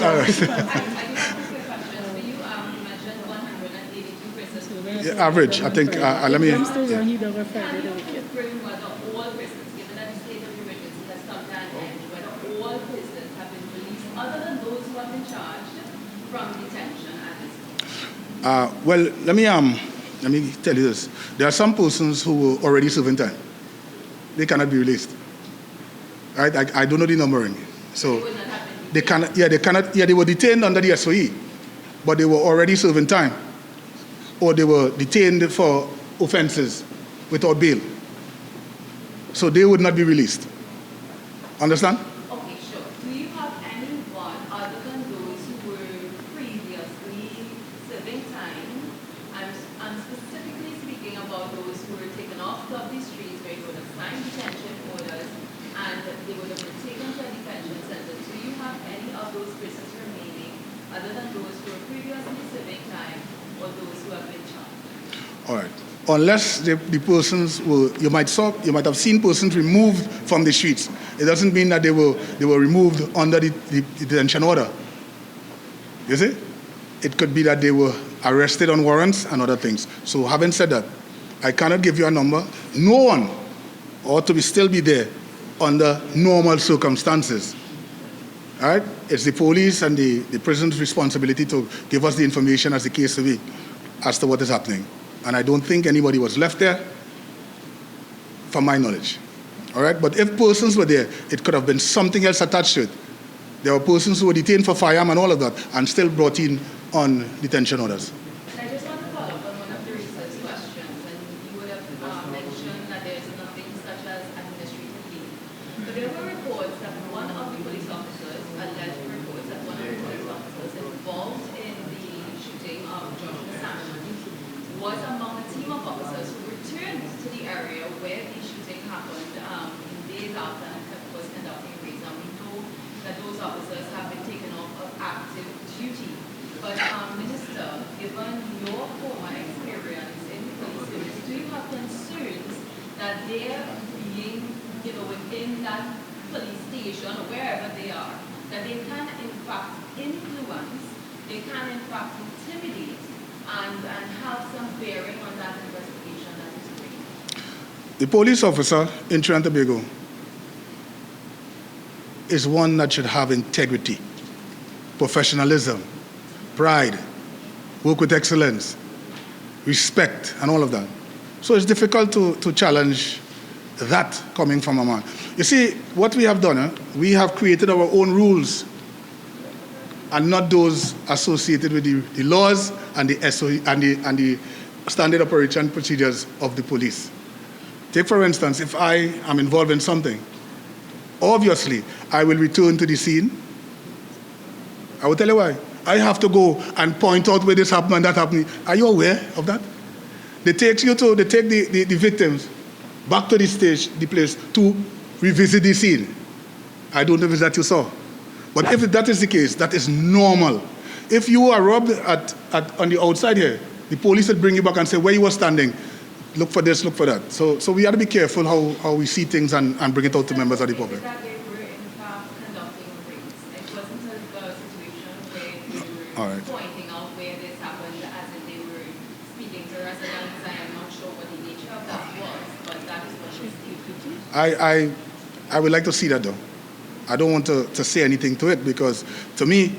questions for you. You mentioned 182 prisons. yeah, average, I think. Let me. I'm still wrong. He don't refer to the wicked. Whether all prisons, given that the state of emergency has come to an end, whether all prisons have been released, other than those who have been charged from detention at this point. Well, let me tell you this. There are some persons who were already serving time. They cannot be released. Right? I don't know the numbering. So they cannot. Yeah, they cannot. Yeah, they were detained under the SOE, but they were already serving time, or they were detained for offences without bail. So they would not be released. Understand? Okay, sure. Do you have anyone other than those who were previously serving time? I'm specifically speaking about those who were taken off of the streets where you would have signed detention orders and they would have been taken to a detention center. Do you have any of those prisoners remaining other than those who were previously serving time or those who have been charged? All right. Unless the persons were, you might have seen persons removed from the streets. It doesn't mean that they were removed under the detention order. You see? It could be that they were arrested on warrants and other things. So having said that, I cannot give you a number. No one ought to still be there under normal circumstances. All right? It's the police and the prison's responsibility to give us the information as the case may be as to what is happening. And I don't think anybody was left there, from my knowledge. All right? But if persons were there, it could have been something else attached to it. There were persons who were detained for firearm and all of that, and still brought in on detention orders. I just want to follow up on one of the research questions, and you would have mentioned that there is nothing such as administrative leave. But there were reports that one of the police officers, alleged reports that one of the police officers involved in the shooting of Joshua Samuel was among a team of officers who returned to the area where the shooting happened in days after and was conducting raids. And we know that those officers have been taken off of active duty. But Minister, given your former experience in the police service, do you have concerns that they're being, within that police station or wherever they are, that they can in fact influence, they can in fact intimidate and have some bearing on that investigation that is going? The police officer in Trinidad and Tobago is one that should have integrity, professionalism, pride, work with excellence, respect, and all of that. So it's difficult to challenge that coming from a man. You see, what we have done, we have created our own rules and not those associated with the laws and the SOE and the standard operation procedures of the police. Take, for instance, if I am involved in something, obviously, I will return to the scene. I will tell you why. I have to go and point out where this happened and that happened. Are you aware of that? They take the victims back to the place to revisit the scene. I don't know if it's that you saw. But if that is the case, that is normal. If you are robbed on the outside here, the police will bring you back and say, where you were standing, look for this, look for that. So we have to be careful how we see things and bring it out to members of the public. That they were in fact conducting raids. It wasn't a situation where they were pointing out where this happened, as if they were speaking to residents. I am not sure what the nature of that was, but that is what was. I would like to see that though. I don't want to say anything to it because to me,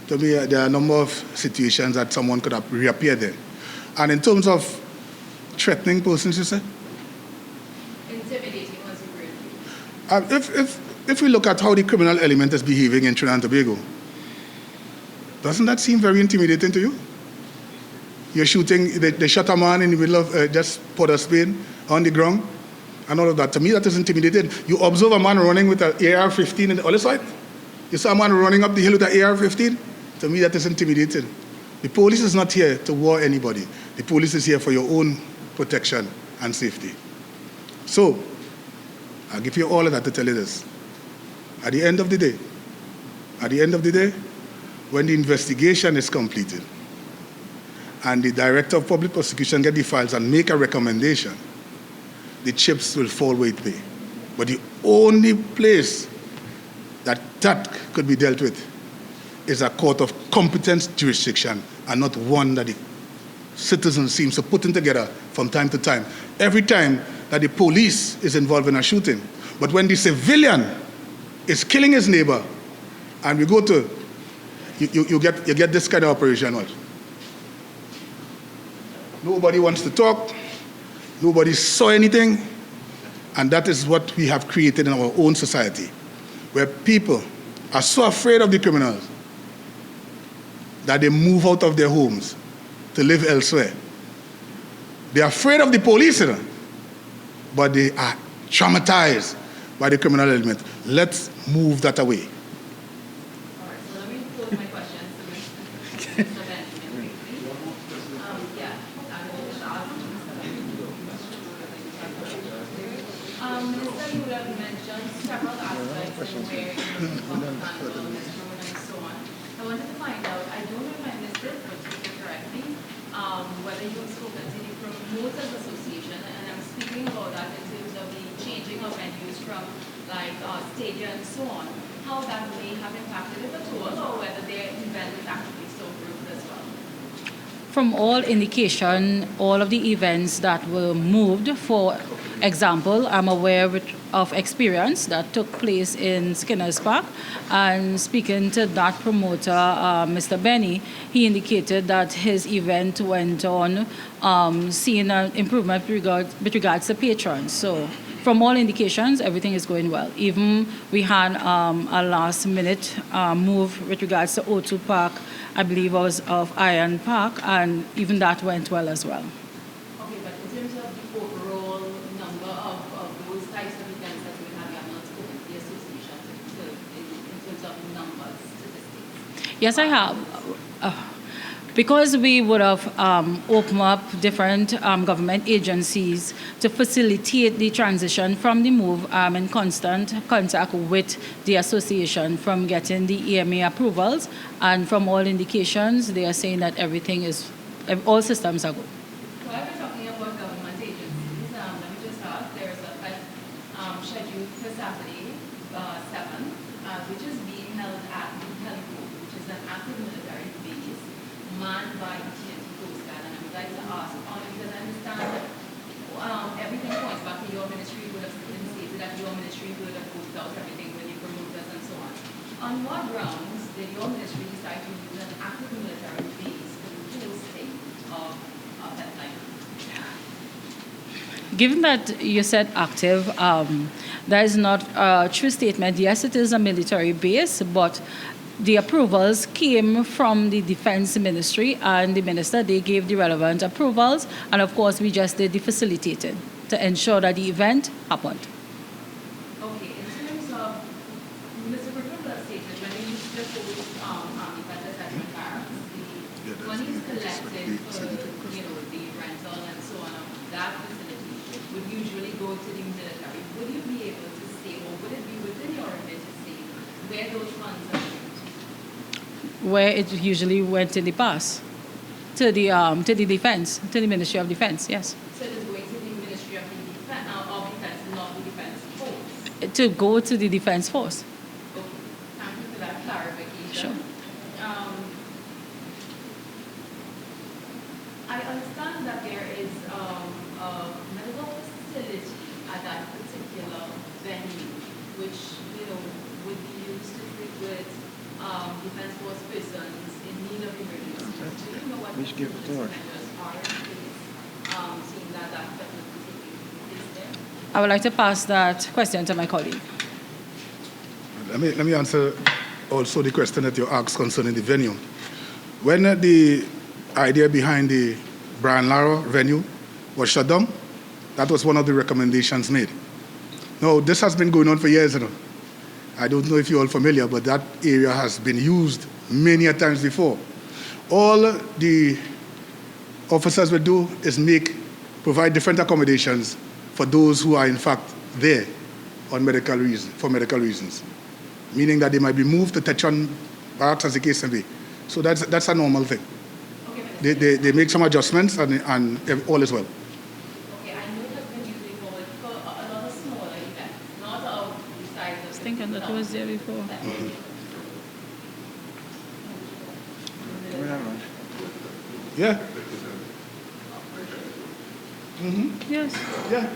there are a number of situations that someone could have reappeared there. And in terms of threatening persons, you say? Intimidating was a word. If we look at how the criminal element is behaving in Trinidad and Tobago, doesn't that seem very intimidating to you? You're shooting, they shot a man in the middle of just Port of Spain on the ground and all of that. To me, that is intimidating. You observe a man running with an AR-15 on the other side. You saw a man running up the hill with an AR-15. To me, that is intimidating. The police is not here to war anybody. The police is here for your own protection and safety. So, I'll give you all of that to tell you this. At the end of the day, when the investigation is completed and the Director of Public Prosecution get the files and make a recommendation, the chips will fall where it may. But the only place that could be dealt with is a court of competent jurisdiction and not one that the citizens seems to put in together from time to time. Every time that the police is involved in a shooting. But when the civilian is killing his neighbor, and we go to, you get this kind of operation. What? Nobody wants to talk. Nobody saw anything. And that is what we have created in our own society, where people are so afraid of the criminals that they move out of their homes to live elsewhere. They are afraid of the police, but they are traumatized by the criminal element. Let's move that away. All right, so let me pose my question to Mr. Benjamin. Yeah, I'm going to ask Mr. Benjamin. Minister, you have mentioned several aspects where you handle and so on. I wanted to find out, I don't know if I missed it, but you can correct me, whether you have spoken to the Promoters Association, and I'm speaking about that in terms of the changing of venues from like stadium and so on, how that may have impacted it at all, or whether their event is actually so approved as well. From all indication, all of the events that were moved, for example, I'm aware of experience that took place in Skinner's Park, and speaking to that promoter, Mr. Benny, he indicated that his event went on seeing an improvement with regards to patrons. So from all indications, everything is going well. Even we had a last-minute move with regards to O2 Park, I believe it was of Iron Park, and even that went well as well. Okay, but in terms of the overall number of those types of events that we have, you have not spoken to the association in terms of numbers, statistics? Yes, I have. Because we would have opened up different government agencies to facilitate the transition from the move, in constant contact with the association from getting the EMA approvals, and from all indications, they are saying that everything is, all systems are good. So I've been talking about government agencies. Let me just ask, there's a flight scheduled for Saturday, 7, which is being held at the heliport, which is an active military base, manned by the TNT Coast Guard. And I would like to ask, because I understand that everything points back to your ministry would have stated that your ministry would have worked out everything with the promoters and so on. On what grounds did your ministry decide to use an active military base for the hosting of that flight? Given that you said active, that is not a true statement. Yes, it is a military base, but the approvals came from the Defense Ministry, and the minister, they gave the relevant approvals, and of course we just did the facilitating to ensure that the event happened. Okay, in terms of Mr. Perkins stated when he used to host Army Attachment Barracks, the money is collected for the rental and so on of that facility would usually go to the military. Would you be able to say, or would it be within your remit to say where those funds are going to? Where it usually went in the past, to the defense, to the Ministry of Defense, yes. So it is going to the Ministry of Defense, not the Defense Force? To go to the Defense Force. Okay, thank you for that clarification. Sure. I understand that there is a medical facility at that particular venue, which would be used to treat with Defense Force persons in need of emergency. Do you know what We should give it to her. measures are in place, seeing that facility is there? I would like to pass that question to my colleague. Let me answer also the question that you asked concerning the venue. When the idea behind the Brian Lara venue was shut down, that was one of the recommendations made. Now, this has been going on for years. I don't know if you're all familiar, but that area has been used many a times before. All the officers will do is provide different accommodations for those who are in fact there for medical reasons, meaning that they might be moved to Tetron Barracks, as the case may be. So that's a normal thing. Okay, Minister. They make some adjustments and all is well. Okay, I know it has been used before, but for a lot of smaller events, not of the size of. I was thinking that it was there before. Yeah. Yes, Yeah.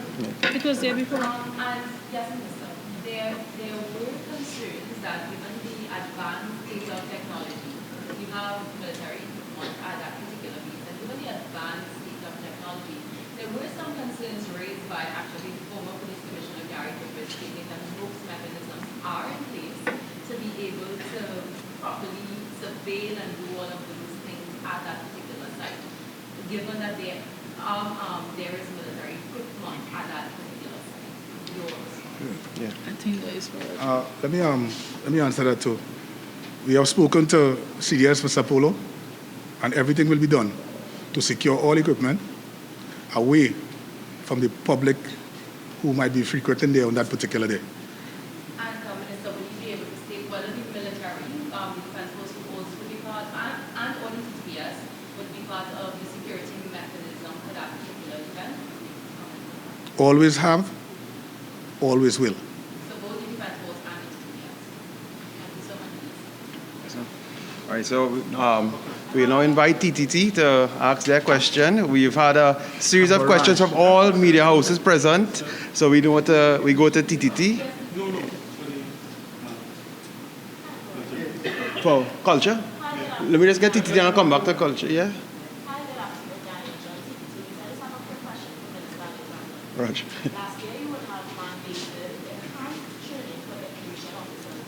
it was there before. And yes, Minister, there were concerns that given the advanced state of technology, we have military at that particular piece, and given the advanced state of technology, there were some concerns raised by actually former Police Commissioner Gary Griffith stating that most mechanisms are in place to be able to properly surveil and do all of those things at that particular site, given that there is military equipment at that particular site. Yours. I think that is for Let me answer that too. We have spoken to CDS for Sapolo, and everything will be done to secure all equipment away from the public who might be frequenting there on that particular day. And Minister, will you be able to state whether the military, the defense force would be part, and or the TPS would be part of the security mechanism for that particular event? Always have, always will. So both the defense force and the TPS. Thank you so much. All right, so we'll now invite TTT to ask their question. We've had a series of questions from all media houses present, so we go to TTT. For culture? Let me just get TTT and I'll come back to culture, yeah? Hi, good afternoon, Daniel Jones, TTT. I just have a quick question for Minister Alexander. Roger. Last year, you would have mandated enhanced training for immigration officers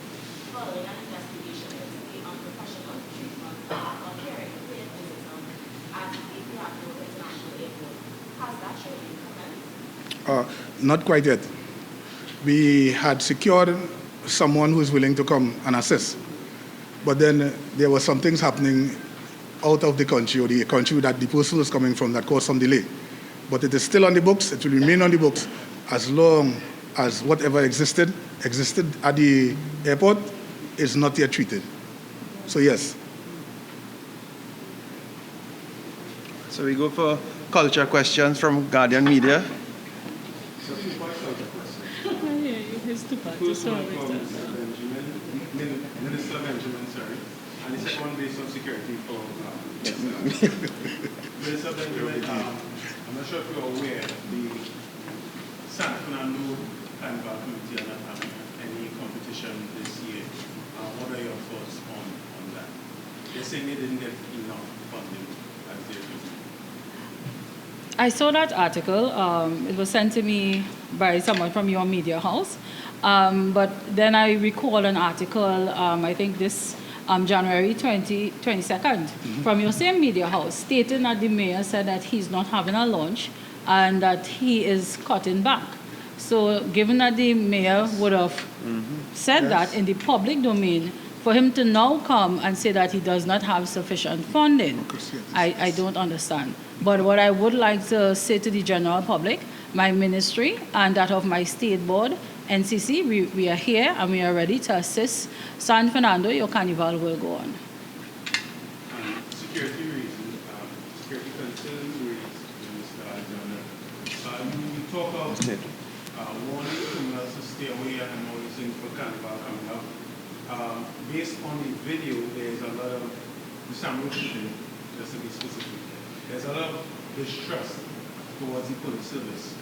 following an investigation into the unprofessional treatment of caring for racism at the Piato International Airport. Has that training commenced? Not quite yet. We had secured someone who is willing to come and assist. But then there were some things happening out of the country, or the country that the person was coming from, that caused some delay. But it is still on the books. It will remain on the books as long as whatever existed at the airport is not yet treated. So yes. So we go for culture questions from Guardian Media. His two parts. First one from Minister Benjamin, sorry, and the second one based on security for Minister Benjamin. I'm not sure if you're aware, the San Fernando Carnival Committee are not having any competition this year. What are your thoughts on that? They're saying they didn't get enough funding as they're doing. I saw that article. It was sent to me by someone from your media house. But then I recall an article, I think this January 22nd, from your same media house, stating that the mayor said that he's not having a lunch and that he is cutting back. So given that the mayor would have said that in the public domain, for him to now come and say that he does not have sufficient funding, I don't understand. But what I would like to say to the general public, my ministry and that of my state board, NCC, we are here and we are ready to assist San Fernando. Your carnival will go on. Security reasons, security concerns raised, Mr. Alexander. You talk of warning criminals to stay away and all these things for carnival coming up. Based on the video, there's a lot of, the Samuel shooting, just to be specific, there's a lot of distrust towards the police service.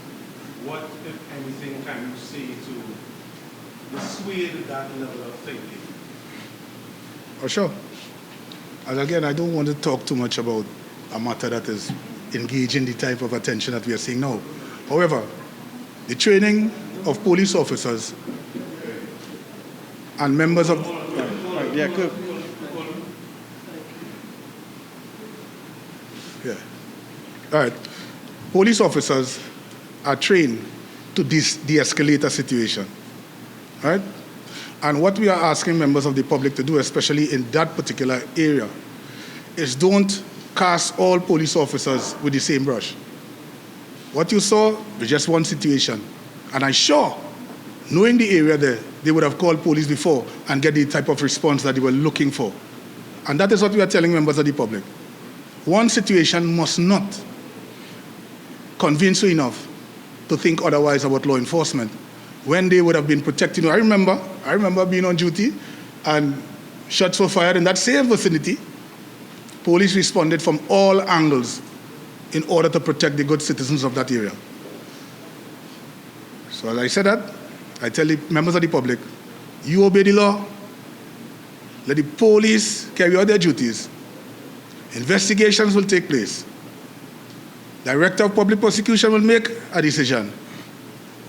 What, if anything, can you say to dissuade that level of thinking? Oh, sure. And again, I don't want to talk too much about a matter that is engaging the type of attention that we are seeing now. However, the training of police officers and members of... Yeah, good. Yeah. All right. Police officers are trained to de-escalate a situation, right? And what we are asking members of the public to do, especially in that particular area, is don't cast all police officers with the same brush. What you saw was just one situation, and I'm sure, knowing the area there, they would have called police before and get the type of response that they were looking for. And that is what we are telling members of the public. One situation must not convince you enough to think otherwise about law enforcement when they would have been protecting you. I remember being on duty and shots were fired in that same vicinity. Police responded from all angles in order to protect the good citizens of that area. So as I said that, I tell the members of the public, you obey the law, let the police carry out their duties. Investigations will take place. Director of Public Prosecution will make a decision.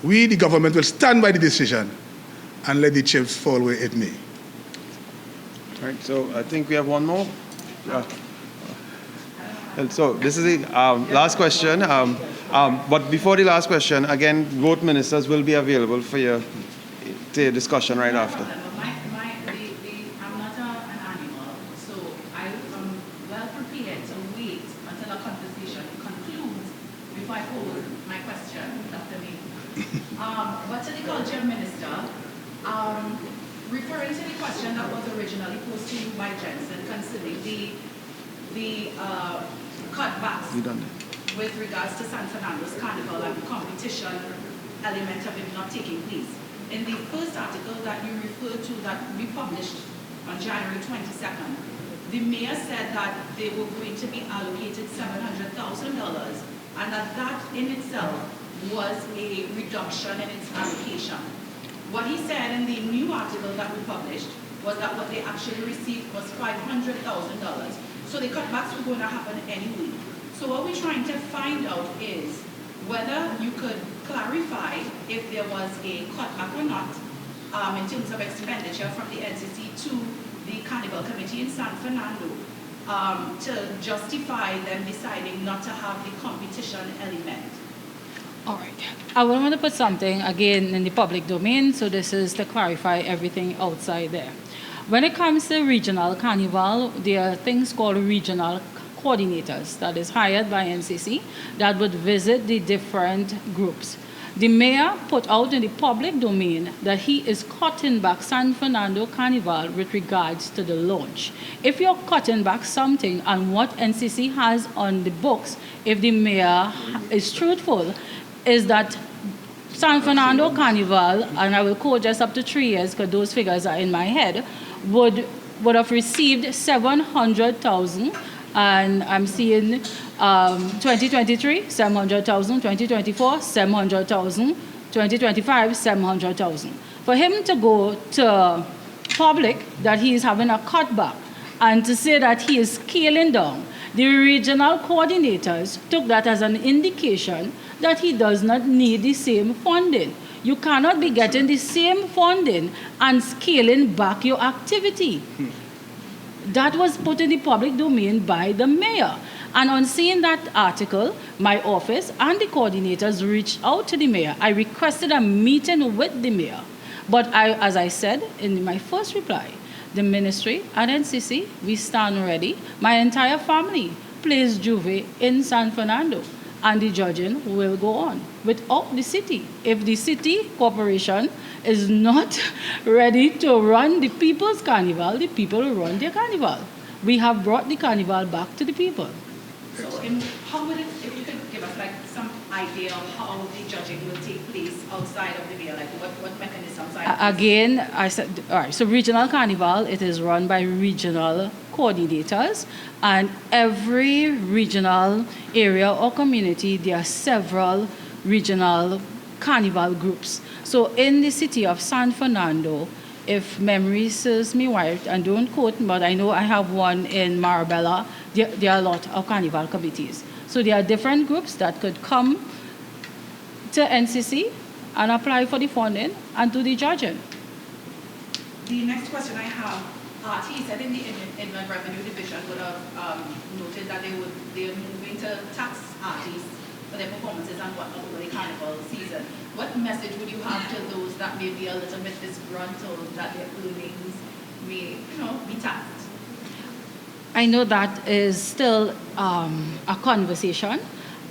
We, the government, will stand by the decision and let the chips fall where it may. All right, so I think we have one more. And so this is the last question. But before the last question, again, both ministers will be available for your discussion right after. I'm not an animal, so I'm well prepared to wait until a conversation concludes before I pose my question, Dr. May. But to the culture minister, referring to the question that was originally posed to you by Jensen concerning the cutbacks with regards to San Fernando's Carnival and the competition element of it not taking place. In the first article that you referred to that we published on January 22nd, the mayor said that they were going to be allocated $700,000 and that in itself was a reduction in its allocation. What he said in the new article that we published was that what they actually received was $500,000. So the cutbacks were going to happen anyway. So what we're trying to find out is whether you could clarify if there was a cutback or not in terms of expenditure from the NCC to the Carnival Committee in San Fernando to justify them deciding not to have the competition element. All right. I want to put something again in the public domain, so this is to clarify everything outside there. When it comes to regional carnival, there are things called regional coordinators that is hired by NCC that would visit the different groups. The mayor put out in the public domain that he is cutting back San Fernando Carnival with regards to the launch. If you're cutting back something and what NCC has on the books, if the mayor is truthful, is that San Fernando Carnival, and I will quote just up to 3 years because those figures are in my head, would have received 700,000, and I'm seeing 2023, 700,000, 2024, 700,000, 2025, 700,000. For him to go to public that he is having a cutback and to say that he is scaling down, the regional coordinators took that as an indication that he does not need the same funding. You cannot be getting the same funding and scaling back your activity. That was put in the public domain by the mayor. And on seeing that article, my office and the coordinators reached out to the mayor. I requested a meeting with the mayor. But as I said in my first reply, the ministry and NCC, we stand ready. My entire family plays Juve in San Fernando, and the judging will go on without the city. If the city corporation is not ready to run the people's carnival, the people will run their carnival. We have brought the carnival back to the people. So how would it, if you could give us like some idea of how the judging will take place outside of the mayor, like what mechanisms are Again, I said, all right, so regional carnival, it is run by regional coordinators, and every regional area or community, there are several regional carnival groups. So in the city of San Fernando, if memory serves me right, and don't quote me, but I know I have one in Marabella, there are a lot of carnival committees. So there are different groups that could come to NCC and apply for the funding and do the judging. The next question I have, he said in the Inland Revenue Division would have noted that they are moving to tax artists for their performances and whatnot over the carnival season. What message would you have to those that may be a little bit disgruntled that their earnings may, be taxed? I know that is still a conversation,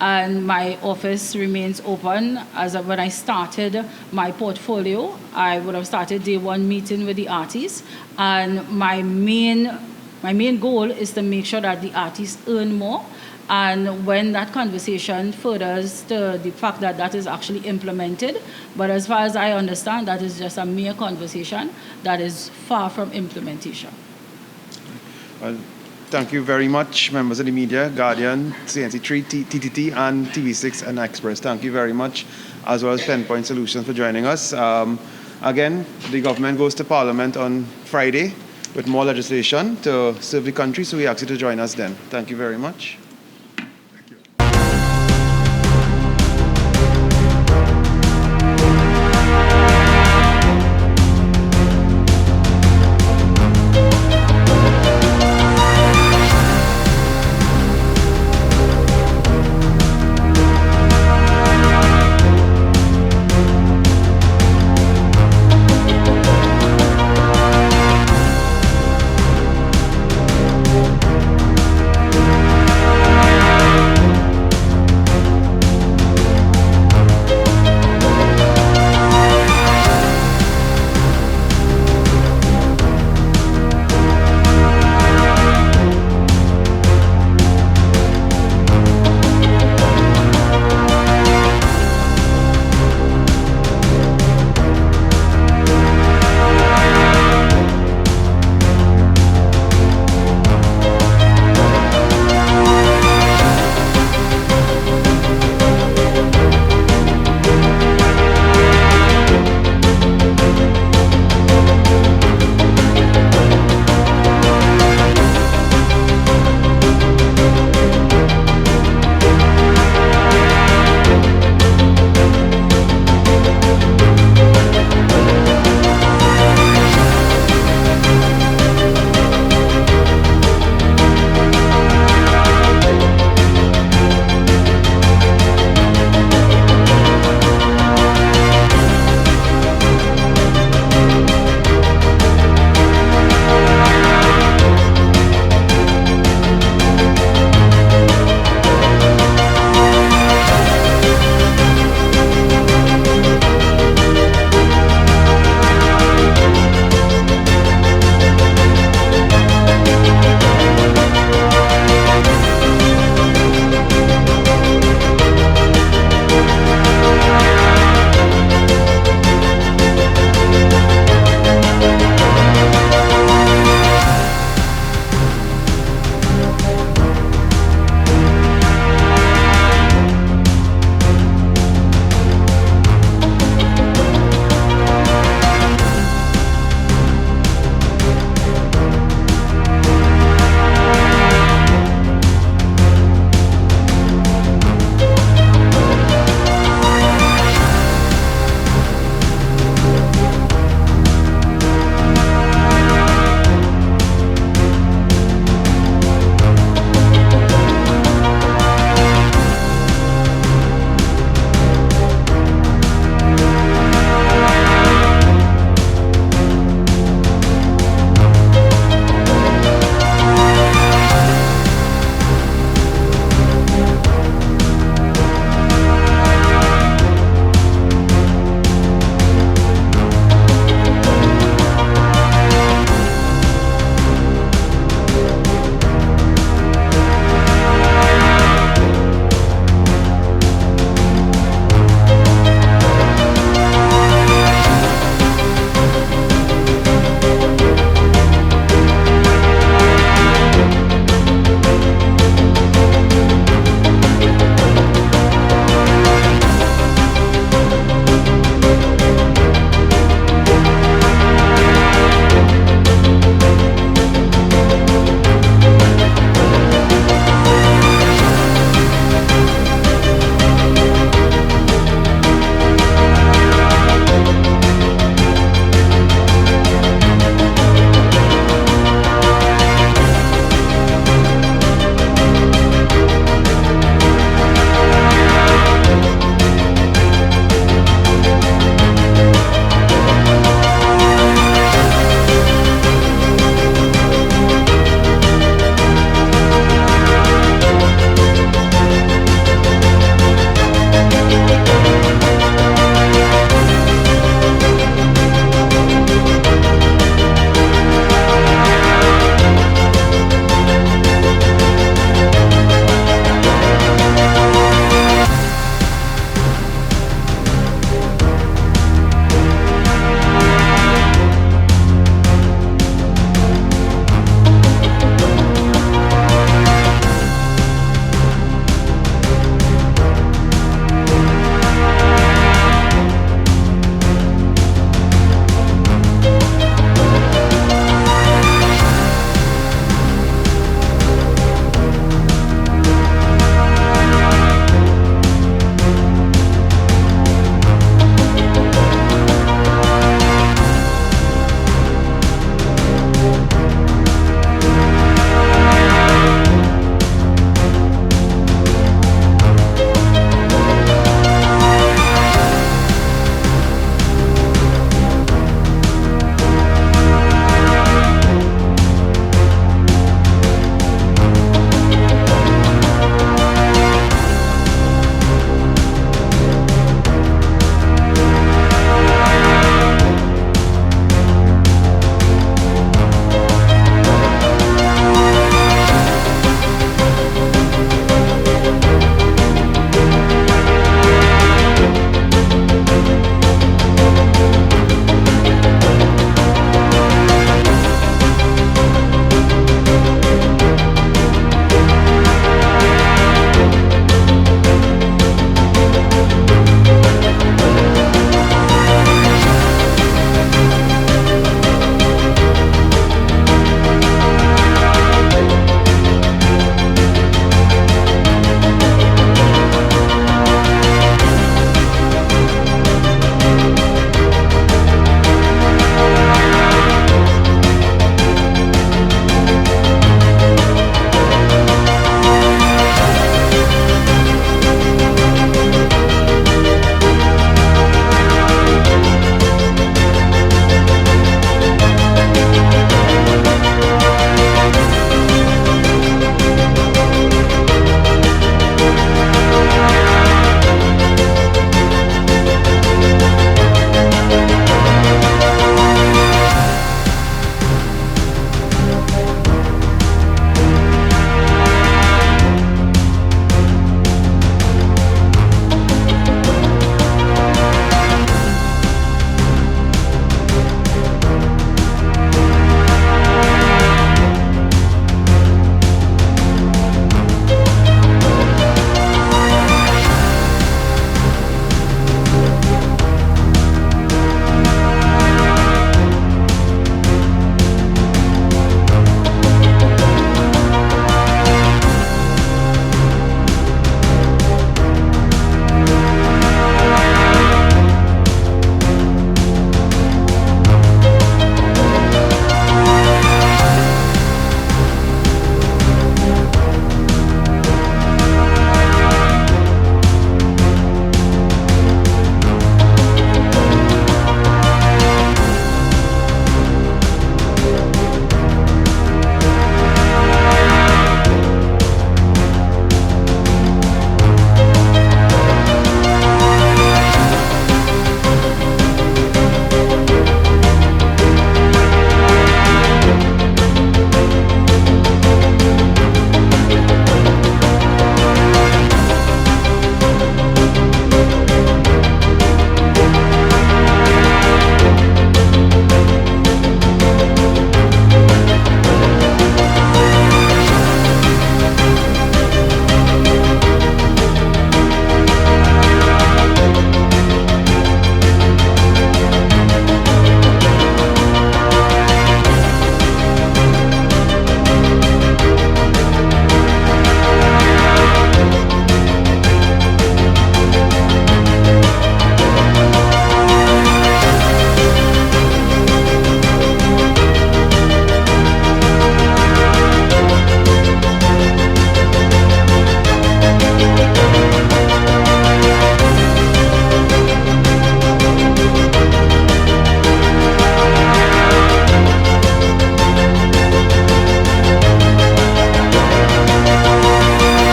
and my office remains open. When I started my portfolio, I would have started day one meeting with the artists, and my main My main goal is to make sure that the artists earn more, and when that conversation furthers to the fact that that is actually implemented. But as far as I understand, that is just a mere conversation that is far from implementation. Well, thank you very much, members of the media, Guardian, CNC3, TTT, and TV6 and Express. Thank you very much, as well as Penpoint Solutions for joining us. Again, the government goes to Parliament on Friday with more legislation to serve the country, so we ask you to join us then. Thank you very much.